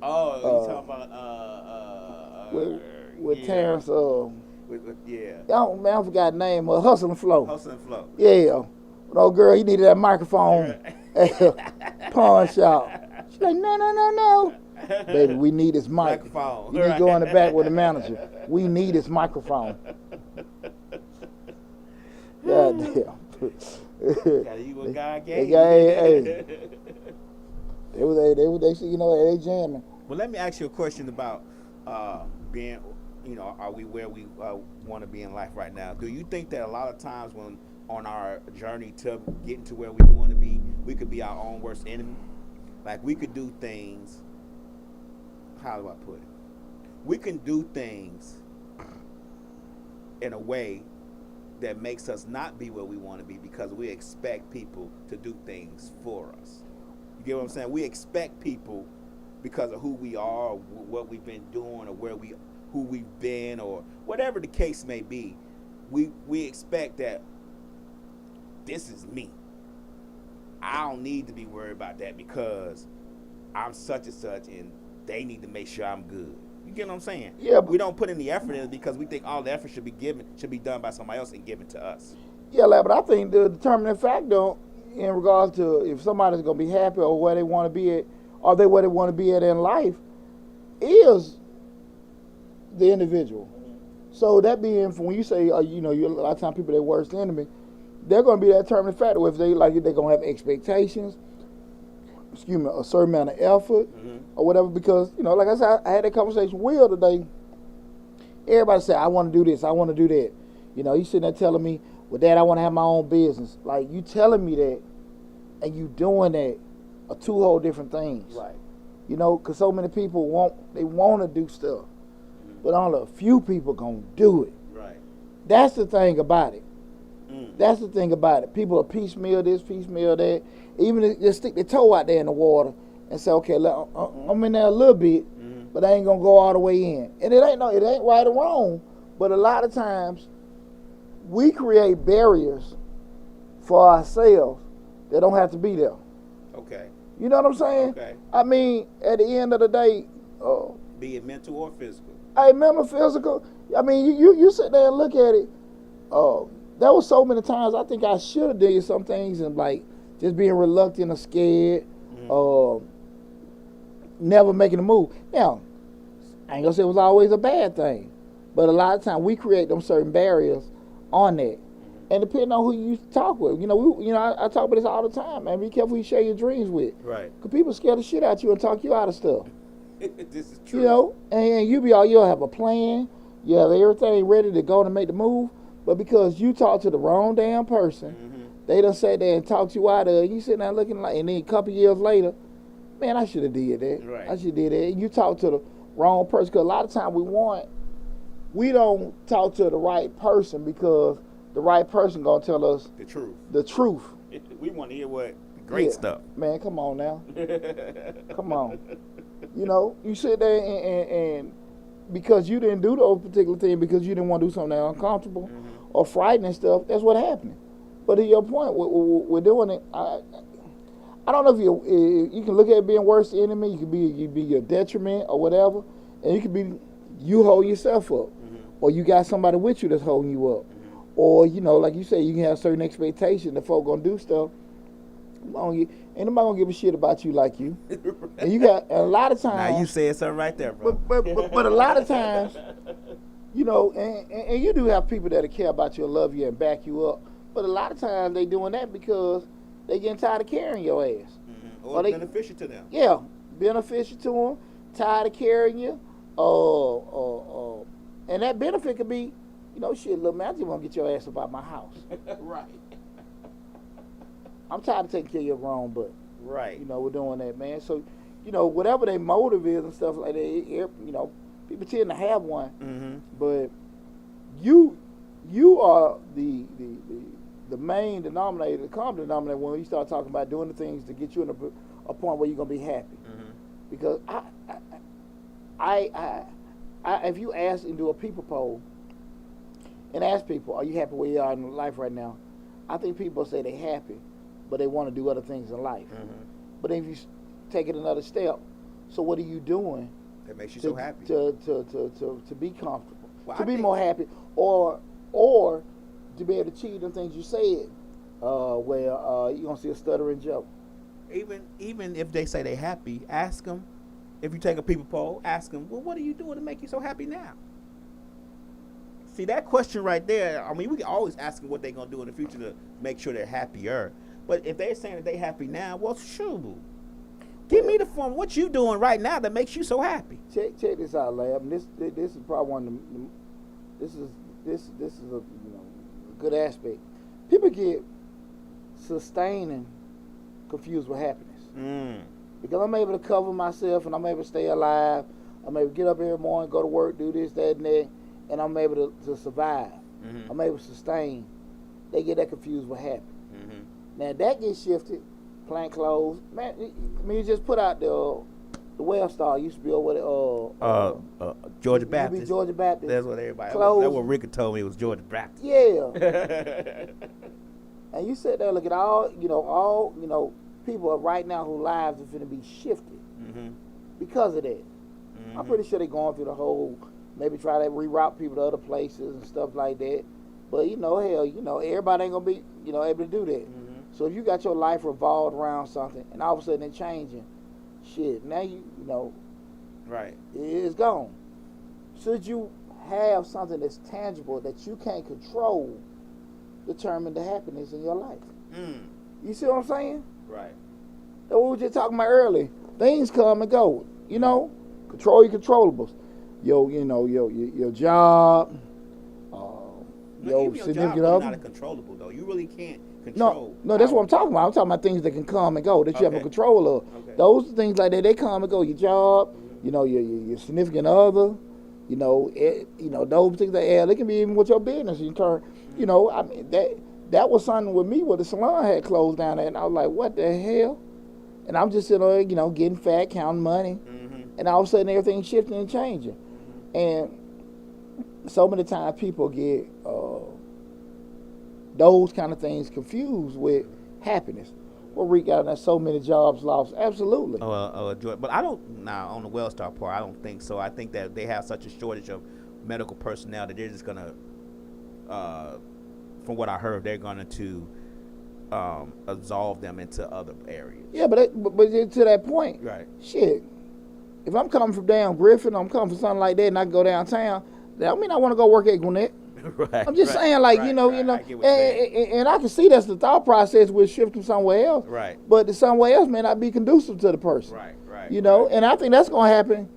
Oh, you talking about with yeah. Terrence. Yeah. I forgot the name. Hustle and Flow. Hustle and Flow. Yeah. No girl, he needed that microphone. Pawn shop. She's like, no. Baby, we need this mic. Microphone. You need to go in the back with the manager. We need this microphone. God damn. Gotta use what God gave you. Hey. They you know, they jamming. Well, let me ask you a question about being, you know, are we where we want to be in life right now? Do you think that a lot of times when on our journey to getting to where we want to be, we could be our own worst enemy? Like we could do things, how do I put it? We can do things in a way that makes us not be where we want to be because we expect people to do things for us. You get what I'm saying? We expect people because of who we are, or what we've been doing, or who we've been, or whatever the case may be. We expect that this is me. I don't need to be worried about that because I'm such and such, and they need to make sure I'm good. You get what I'm saying? Yeah. We don't put any effort in it because we think all the effort should be done by somebody else and given to us. Yeah, but I think the determining factor in regards to if somebody's gonna be happy or where they want to be at, or where they want to be at in life, is the individual. So that being, when you say, you know, a lot of times people their worst enemy, they're going to be that determining factor. If they're going to have expectations, a certain amount of effort, or whatever. Because, you know, like I said, I had that conversation with Will today. Everybody said, I want to do this, I want to do that. You know, he's sitting there telling me, well, Dad, I want to have my own business. Like, you telling me that and you doing that are two whole different things. Right. You know, because so many people want to do stuff, but only a few people going to do it. Right. That's the thing about it. That's the thing about it. People are piecemeal this, piecemeal that. Even just stick their toe out there in the water and say, okay, look, I'm in there a little bit, but I ain't gonna go all the way in. And it ain't right or wrong, but a lot of times we create barriers for ourselves that don't have to be there. Okay. You know what I'm saying? Okay. I mean, at the end of the day, be it mental or physical. I remember physical. I mean, you sit there and look at it. There was so many times I think I should have did some things and like just being reluctant or scared, never making a move. Now, I ain't gonna say it was always a bad thing, but a lot of times we create them certain barriers on that. And depending on who you talk with, I talk about this all the time, man. Be careful who you share your dreams with. Right. Because people scare the shit out of you and talk you out of stuff. This is true. You know, and you'll have a plan, you have everything ready to go to make the move, but because you talk to the wrong damn person, they done sat there and talked you out of it, you sitting there looking like, and then a couple years later, man, I should have did that. Right. I should have did that. And you talk to the wrong person, because a lot of times we don't talk to the right person because the right person gonna tell us the truth. We want to hear what great stuff. Man, come on now. Come on. You know, you sit there and because you didn't do those particular things, because you didn't want to do something uncomfortable or frightening stuff, that's what happened. But to your point, we're doing it. I don't know if you can look at it being worst enemy. You could be your detriment or whatever, and you could be you hold yourself up, or you got somebody with you that's holding you up, or like you say, you can have certain expectation that folk gonna do stuff. Ain't nobody gonna give a shit about you like you. And you got a lot of times. Now you said something right there, bro. But a lot of times, and you do have people that care about you and love you and back you up. But a lot of times they doing that because they getting tired of carrying your ass. Or beneficial to them. Yeah, beneficial to them. Tired of carrying you. And that benefit could be, shit, little man, I just want to get your ass up out my house. Right. I'm tired of taking care of your grown butt. Right. You know, we're doing that, man. So, you know, whatever their motive is and stuff like that, you know, people tend to have one, but you are the main denominator, the common denominator when you start talking about doing the things to get you in a point where you're gonna be happy. Because I if you ask and do a people poll and ask people, are you happy where you are in life right now? I think people say they're happy, but they want to do other things in life. But if you take it another step, so what are you doing that makes you so happy to be comfortable, well, to I be think more happy, or to be able to achieve the things you said, where you're gonna see a stuttering joke. Even if they say they're happy, ask them. If you take a people poll, ask them, well, what are you doing to make you so happy now? See, that question right there, I mean, we can always ask them what they're going to do in the future to make sure they're happier. But if they're saying that they're happy now, well, sure. Give me the form. What you doing right now that makes you so happy? Check this out, Lab. And this is probably one of the, this is a, you know, a good aspect. People get sustaining confused with happiness. Because I'm able to cover myself and I'm able to stay alive. I'm able to get up every morning, go to work, do this, that, and that, and I'm able to survive. I'm able to sustain. They get that confused with happy. Now that gets shifted, plain clothes. Man, I mean, you just put out the Well Star used to be over there. Georgia Baptist. Georgia Baptist. That's what everybody. Clothes. That's what Ricka told me. It was Georgia Baptist. Yeah. And you sit there, look at all people right now whose lives are going to be shifted because of that. I'm pretty sure they're going through the whole, maybe try to reroute people to other places and stuff like that. But, you know, hell, you know, everybody ain't going to be, you know, able to do that. So if you got your life revolved around something and all of a sudden it's changing, shit, now you know, right, it's gone. Should you have something that's tangible that you can't control determine the happiness in your life? You see what I'm saying? Right. That's what we were just talking about earlier. Things come and go. You know, control your controllables. Your job. Your significant other. Not a controllable though. You really can't control. No, that's what I'm talking about. I'm talking about things that can come and go that you have a control of. Okay. Those things like that, they come and go. Your job, you know, your significant other, you know, those things like that. They can be even with your business. You turn, you know, I mean that was something with me where the salon had closed down there, and I was like, what the hell? And I'm just sitting there, you know, getting fat, counting money, and all of a sudden everything's shifting and changing. And so many times people get those kind of things confused with happiness. Well, Rick got there's so many jobs lost. Absolutely. But I don't, now on the Wellstar part, I don't think so. I think that they have such a shortage of medical personnel that they're just going to, from what I heard, they're going to absolve them into other areas. Yeah, but to that point, right? Shit, if I'm coming from down Griffin, I'm coming from something like that, and I can go downtown, that don't mean I want to go work at Gwinnett. Right. I'm just saying, like, you know, and I can see that's the thought process with shifting somewhere else. Right. But the somewhere else may not be conducive to the person. Right. You know, and I think that's going to happen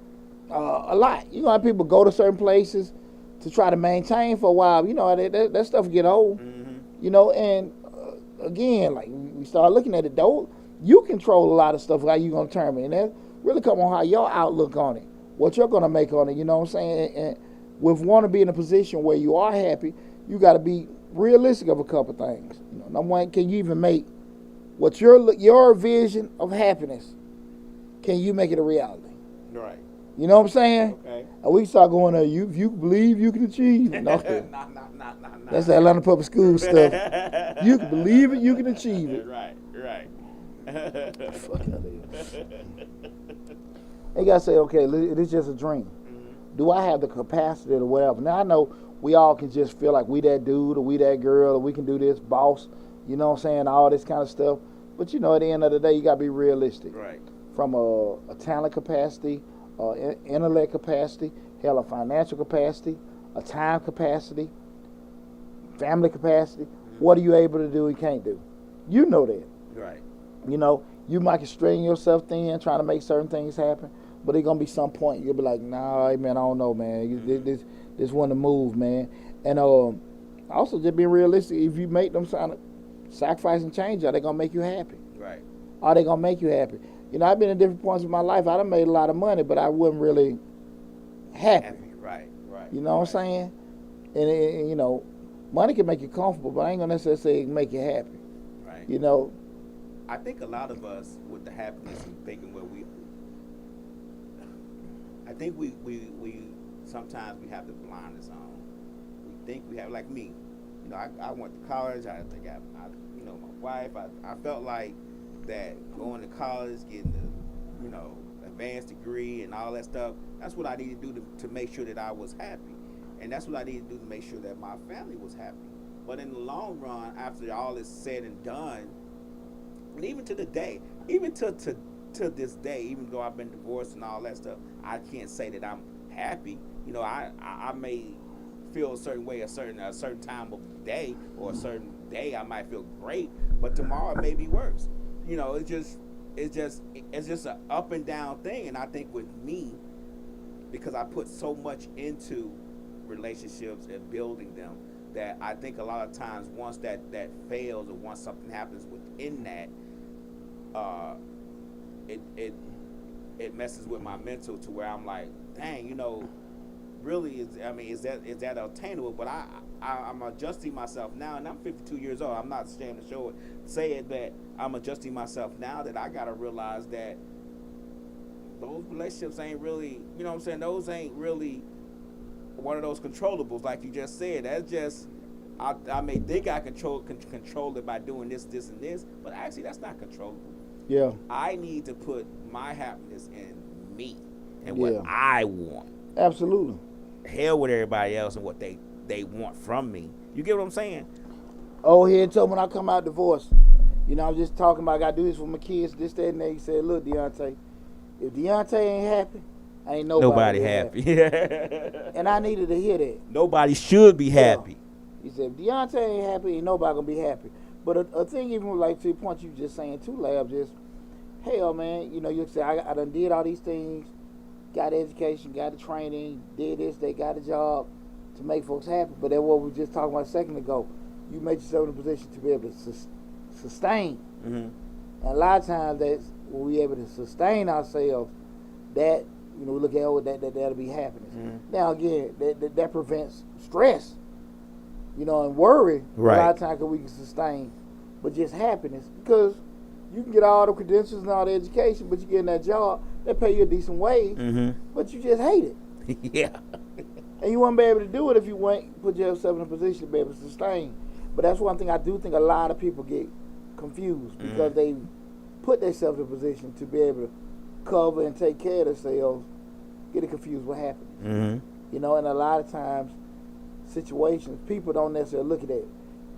a lot. You're going to have people go to certain places to try to maintain for a while. You know, that stuff get old. You know, and again, like we start looking at it, though, you control a lot of stuff, how you're going to determine. And that really come on how your outlook on it, what you're going to make on it, you know what I'm saying? And with want to be in a position where you are happy, you got to be realistic of a couple things. You know, number one, can you even make what your vision of happiness, can you make it a reality? Right. You know what I'm saying? Okay. And we start going, if you believe you can achieve. No. Nah. That's the Atlanta Public School stuff. You can believe it, you can achieve it. Right. Fuck out of here. They got to say, okay, it's just a dream. Do I have the capacity or whatever? Now, I know we all can just feel like we that dude or we that girl or we can do this, boss, you know what I'm saying, all this kind of stuff. But, you know, at the end of the day, you got to be realistic. Right. From a talent capacity, intellect capacity, hell, a financial capacity, a time capacity, family capacity. What are you able to do and can't do? You know that. Right. You know, you might constrain yourself thin trying to make certain things happen. But there's going to be some point you'll be like, nah, man, I don't know, man. This one to move, man. And also just being realistic, if you make them sacrifice and change, are they gonna make you happy? Right. Are they gonna make you happy? You know, I've been at different points in my life. I done made a lot of money, but I wasn't really happy. Right. Right. You know what I'm saying? And you know, money can make you comfortable, but I ain't gonna necessarily say it can make you happy. Right. You know. I think a lot of us with the happiness and thinking where I think we sometimes we have the blinders on. We think we have, like me. You know, I went to college. I think I you know, my wife. I felt like that going to college, getting the, you know, advanced degree and all that stuff. That's what I needed to do to make sure that I was happy, and that's what I needed to do to make sure that my family was happy. But in the long run, after all is said and done, and even to the day, even to this day, even though I've been divorced and all that stuff, I can't say that I'm happy. You know, I may feel a certain way a certain time of the day, or a certain day I might feel great, but tomorrow it may be worse. You know, it's just an up and down thing. And I think with me, because I put so much into relationships and building them, that I think a lot of times once that fails, or once something happens within that, it messes with my mental to where I'm like, dang, you know, really is that attainable? But I'm adjusting myself now, and I'm 52 years old. I'm not ashamed to say it, that I'm adjusting myself now, that I gotta realize that those relationships ain't really, you know what I'm saying, those ain't really one of those controllables, like you just said. That's just, I may think I control it by doing this, and this, but actually that's not controllable. Yeah. I need to put my happiness in me and what I want. Absolutely. Hell with everybody else and what they want from me. You get what I'm saying? Oh, he had told me when I come out divorced, you know, I'm just talking about I gotta do this for my kids, this, that, and that. He said, look, Deonte, if Deonte ain't happy, ain't nobody happy. And I needed to hear that. Nobody should be happy. He said, if Deonte ain't happy, ain't nobody gonna be happy. But a thing, even like to the point you just saying too, Labs, is, hell, man, you know, you say, I done did all these things, got education, got the training, did this, they got a job to make folks happy. But that's what we were just talking about a second ago. You made yourself in a position to be able to sustain. Mm-hmm. And a lot of times, that's when we able to sustain ourselves, that, you know, we look at that'll be happiness. Mm-hmm. Now, again, that prevents stress, you know, and worry. Right. A lot of times we can sustain, but just happiness, because you can get all the credentials and all the education, but you get in that job, they pay you a decent wage, but you just hate it. Yeah. And you won't be able to do it if you won't put yourself in a position to be able to sustain. But that's one thing I do think a lot of people get confused, because they put themselves in a position to be able to cover and take care of themselves, get it confused with happiness. You know, and a lot of times, situations, people don't necessarily look at that.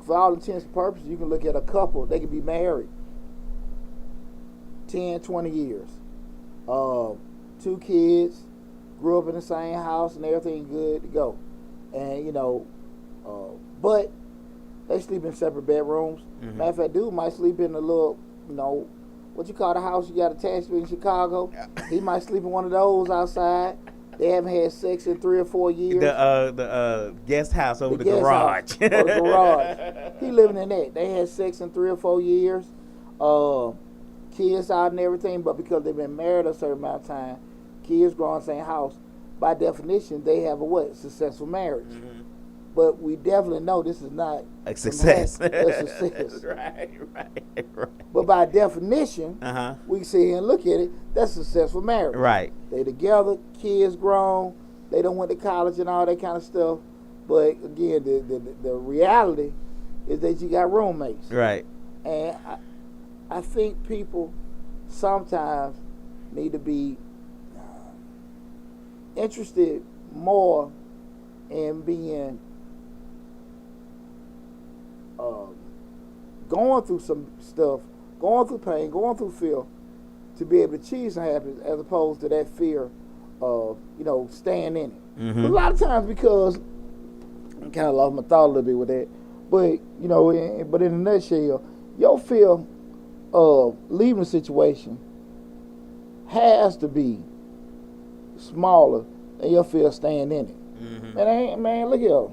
For all intents and purposes, you can look at a couple, they can be married 10, 20 years. 2 kids, grew up in the same house and everything good to go. And, you know, but they sleep in separate bedrooms. Matter of fact, dude might sleep in a little, you know, what you call the house you got attached to in Chicago. He might sleep in one of those outside. They haven't had sex in 3 or 4 years. The guest house over the garage. Over the garage. He living in that. They had sex in 3 or 4 years. Kids out and everything, but because they've been married a certain amount of time, kids grow in the same house, by definition, they have a what? Successful marriage. But we definitely know this is not a success. A success. Right. But by definition, we can sit here and look at it, that's a successful marriage. Right. They together, kids grown, they done went to college and all that kind of stuff. But again, the reality is that you got roommates. Right. And I think people sometimes need to be interested more in being going through some stuff, going through pain, going through fear, to be able to achieve some happiness, as opposed to that fear of, you know, staying in it. A lot of times, because I kind of lost my thought a little bit with that, but, you know, but in a nutshell, your fear of leaving a situation has to be smaller than your fear of staying in it. Man, look here.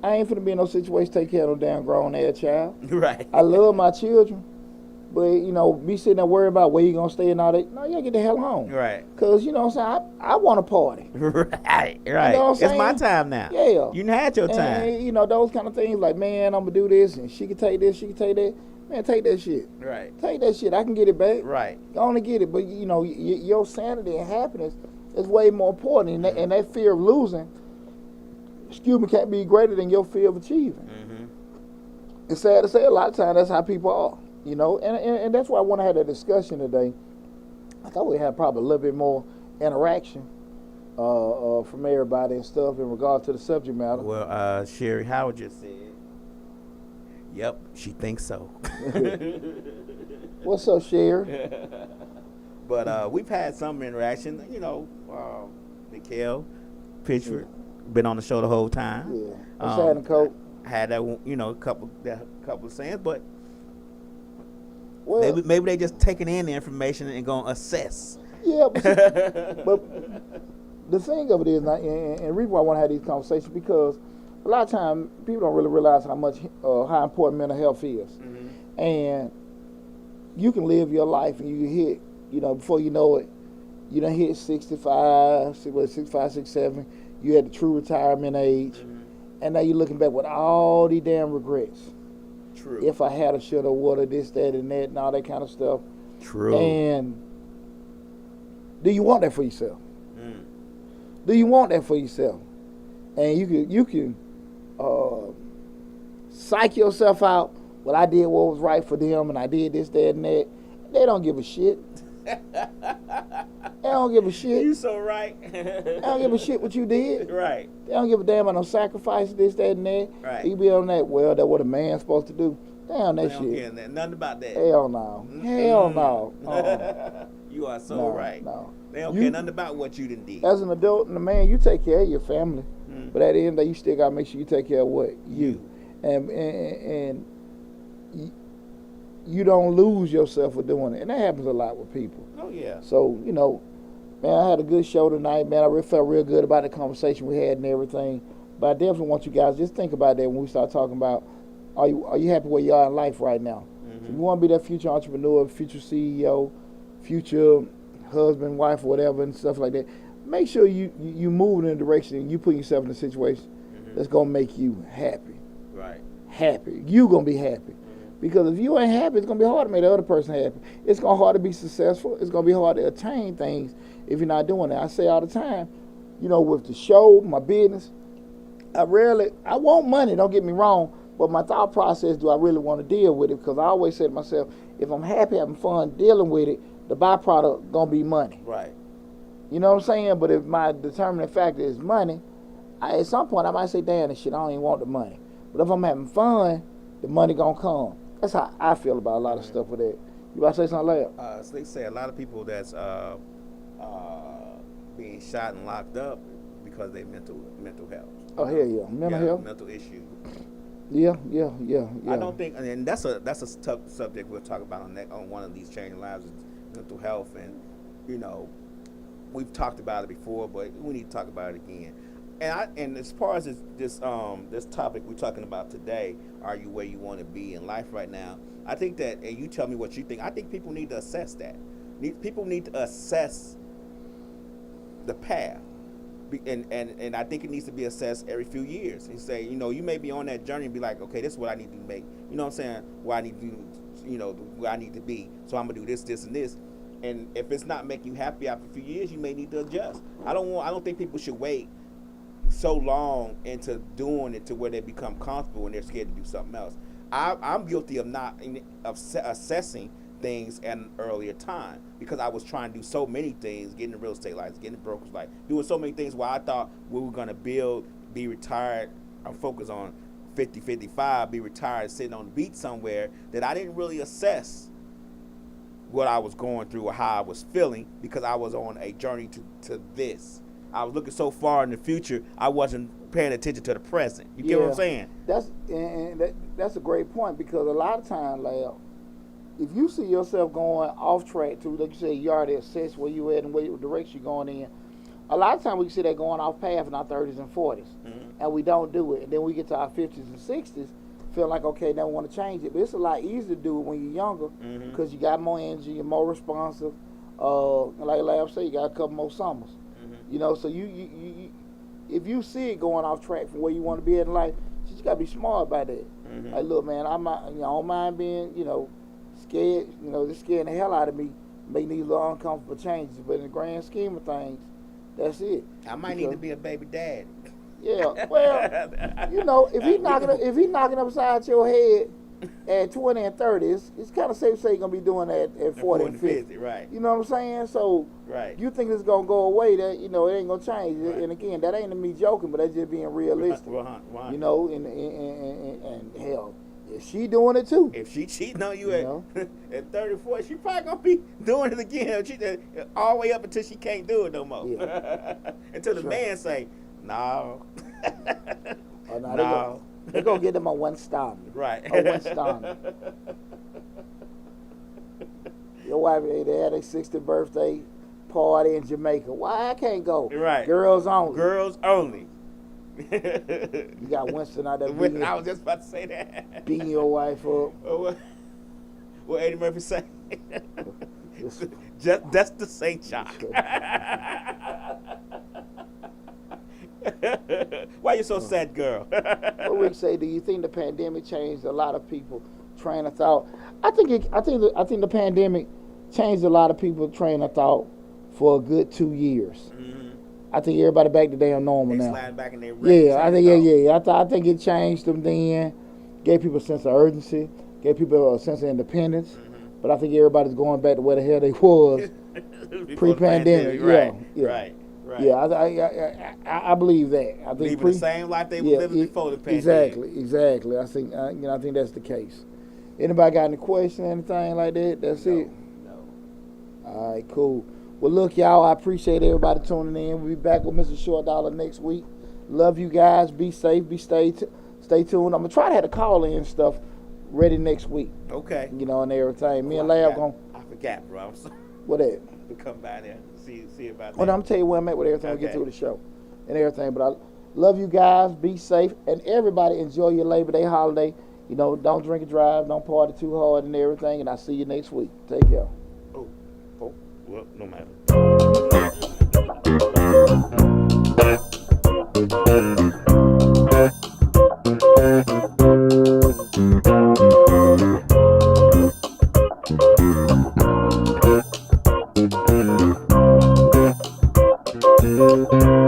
I ain't finna be in no situation to take care of no damn grown ass child. Right. I love my children, but you know, be sitting there worrying about where you gonna stay and all that. No, you gotta get the hell home. Right. Cause you know what I'm saying. I want to party. Right. You know what I'm It's my saying? time now. Yeah. You done had your time. And you know those kind of things like, man, I'm gonna do this, and she can take this, she can take that. Man, take that shit. Right. Take that shit. I can get it back. Right. I only get it, but you know, your sanity and happiness is way more important, and that fear of losing, can't be greater than your fear of achieving. Mm-hmm. It's sad to say, a lot of times that's how people are, you know, and that's why I want to have that discussion today. I thought we had probably a little bit more interaction from everybody and stuff in regard to the subject matter. Well, Sherry Howard just said, yep, she thinks so. What's up, Sherry? But we've had some interaction, you know, Mikhail Pitchford, been on the show the whole time. Yeah. What's happening, Coach? Had that, you know, a couple of sayings, but Well, maybe they just taking in the information and gonna assess. yeah, but the thing of it is, and the reason why I want to have these conversations, because a lot of times people don't really realize how important mental health is. Mm-hmm. And you can live your life and you hit, you know, before you know it, you done hit 65, 67, you had the true retirement age, Mm-hmm. and now you're looking back with all these damn regrets. True. If I had a shoulda, woulda, this, that, and that, and all that kind of stuff. True. And do you want that for yourself? Mm. Do you want that for yourself? And you can psych yourself out. Well, I did what was right for them, and I did this, that, and that. They don't give a shit. They don't give a shit. You so right. They don't give a shit what you did. Right. They don't give a damn about no sacrifice, this, that, and that. Right. You be on that, well, that's what a man's supposed to do. Damn that They don't shit. care nothing about that. Hell no. Hell no. You are so No, right. no. They don't You- care nothing about what you done did. As an adult and a man, you take care of your family. Mm. But at the end of the day, you still got to make sure you take care of what? You. And you don't lose yourself for doing it. And that happens a lot with people. Oh yeah. So, you know, man, I had a good show tonight, man. I really felt real good about the conversation we had and everything. But I definitely want you guys just think about that when we start talking about, are you happy where you are in life right now? Mm-hmm. If you want to be that future entrepreneur, future CEO, future husband, wife, or whatever, and stuff like that, make sure you move in a direction and you put yourself in a situation that's going to make you happy. Right. Happy. You going to be happy. Because if you ain't happy, it's going to be hard to make the other person happy. It's going to be hard to be successful. It's going to be hard to attain things if you're not doing that. I say all the time, you know, with the show, my business, I want money, don't get me wrong, but my thought process, do I really want to deal with it? Because I always say to myself, if I'm happy, having fun, dealing with it, the byproduct going to be money. Right. You know what I'm saying? But if my determining factor is money, at some point I might say, damn, this shit, I don't even want the money. But if I'm having fun, the money going to come. That's how I feel about a lot of stuff with that. You about to say something later? So they say a lot of people that's being shot and locked up because they mental health. Oh, hell yeah. Mental health? Mental issue. Yeah. I don't think, and that's a tough subject we'll talk about on one of these Changing Lives, is mental health, and you know, we've talked about it before, but we need to talk about it again. And as far as this topic we're talking about today, are you where you want to be in life right now? I think that, and you tell me what you think. I think people need to assess that. People need to assess the path. And I think it needs to be assessed every few years and say, you know, you may be on that journey and be like, okay, this is what I need to make, you know what I'm saying, where I need to, you know, where I need to be, so I'm gonna do this and this, and if it's not making you happy after a few years, you may need to adjust. I don't think people should wait so long into doing it to where they become comfortable and they're scared to do something else. I'm guilty of assessing things at an earlier time, because I was trying to do so many things, getting the real estate license, getting the broker's license, doing so many things where I thought we were going to be retired, I'm focused on 50, 55, be retired, sitting on the beach somewhere, that I didn't really assess what I was going through or how I was feeling, because I was on a journey to this. I was looking so far in the future, I wasn't paying attention to the present. You get what I'm saying? That's a great point, because a lot of times, like, if you see yourself going off track to, like you said, you already assess where you at and what direction you're going in. A lot of times we can see that going off path in our 30s and 40s. Mm-hmm. and we don't do it. And then we get to our 50s and 60s, feel like, okay, now we want to change it. But it's a lot easier to do it when you're younger because you got more energy, you're more responsive. Like Lab said, you got a couple more summers. You know, so you if you see it going off track from where you want to be in life, you just got to be smart about that. Like, look, man, I don't mind being, scared. This scaring the hell out of me, make these little uncomfortable changes. But in the grand scheme of things, that's it. I might need to be a baby dad. Yeah, well, if he knocking upside your head at 20 and 30, it's kind of safe to say you're gonna be doing that at 40 and 50. Right. You know what I'm saying? So right. You think it's gonna go away? That it ain't gonna change. Right. And again, that ain't me joking, but that's just being realistic. Right. And hell, if she doing it too. If she cheating on you at 34, she probably gonna be doing it again. She all the way up until she can't do it no more. Yeah. Until the man say, no. No. They're going to get them a one star. Right. A one star. Your wife, they had their 60th birthday party in Jamaica. Why I can't go? Right. Girls only. Girls only. You got Winston out there beating. I was just about to say that. Beating your wife up. What Eddie Murphy say? That's the Saint shock. Why you so sad, girl? What Rick say? Do you think the pandemic changed a lot of people train of thought? I think the pandemic changed a lot of people's train of thought for a good 2 years. I think everybody back to damn normal now. Slide back in their I think it changed them then, gave people a sense of urgency, gave people a sense of independence. But I think everybody's going back to where the hell they was pre-pandemic. Right. Right. Yeah, I believe that. I think the same life they were living before the pandemic. Exactly. I think I think that's the case. Anybody got any questions, anything like that? That's it. No. All right, cool. Well, look, y'all, I appreciate everybody tuning in. We'll be back with Mr. Short Dollar next week. Love you guys. Be safe. Stay tuned. I'm gonna try to have the call in stuff ready next week. Okay. And everything. Me and Lab gonna. I forgot, bro. I'm sorry. What that? To come by there. See about that. Well, I'm gonna tell you where I'm at with everything. We get through the show and everything. But I love you guys. Be safe, and everybody enjoy your Labor Day holiday. Don't drink and drive. Don't party too hard and everything. And I'll see you next week. Take care. Oh, well, no matter. Thank you.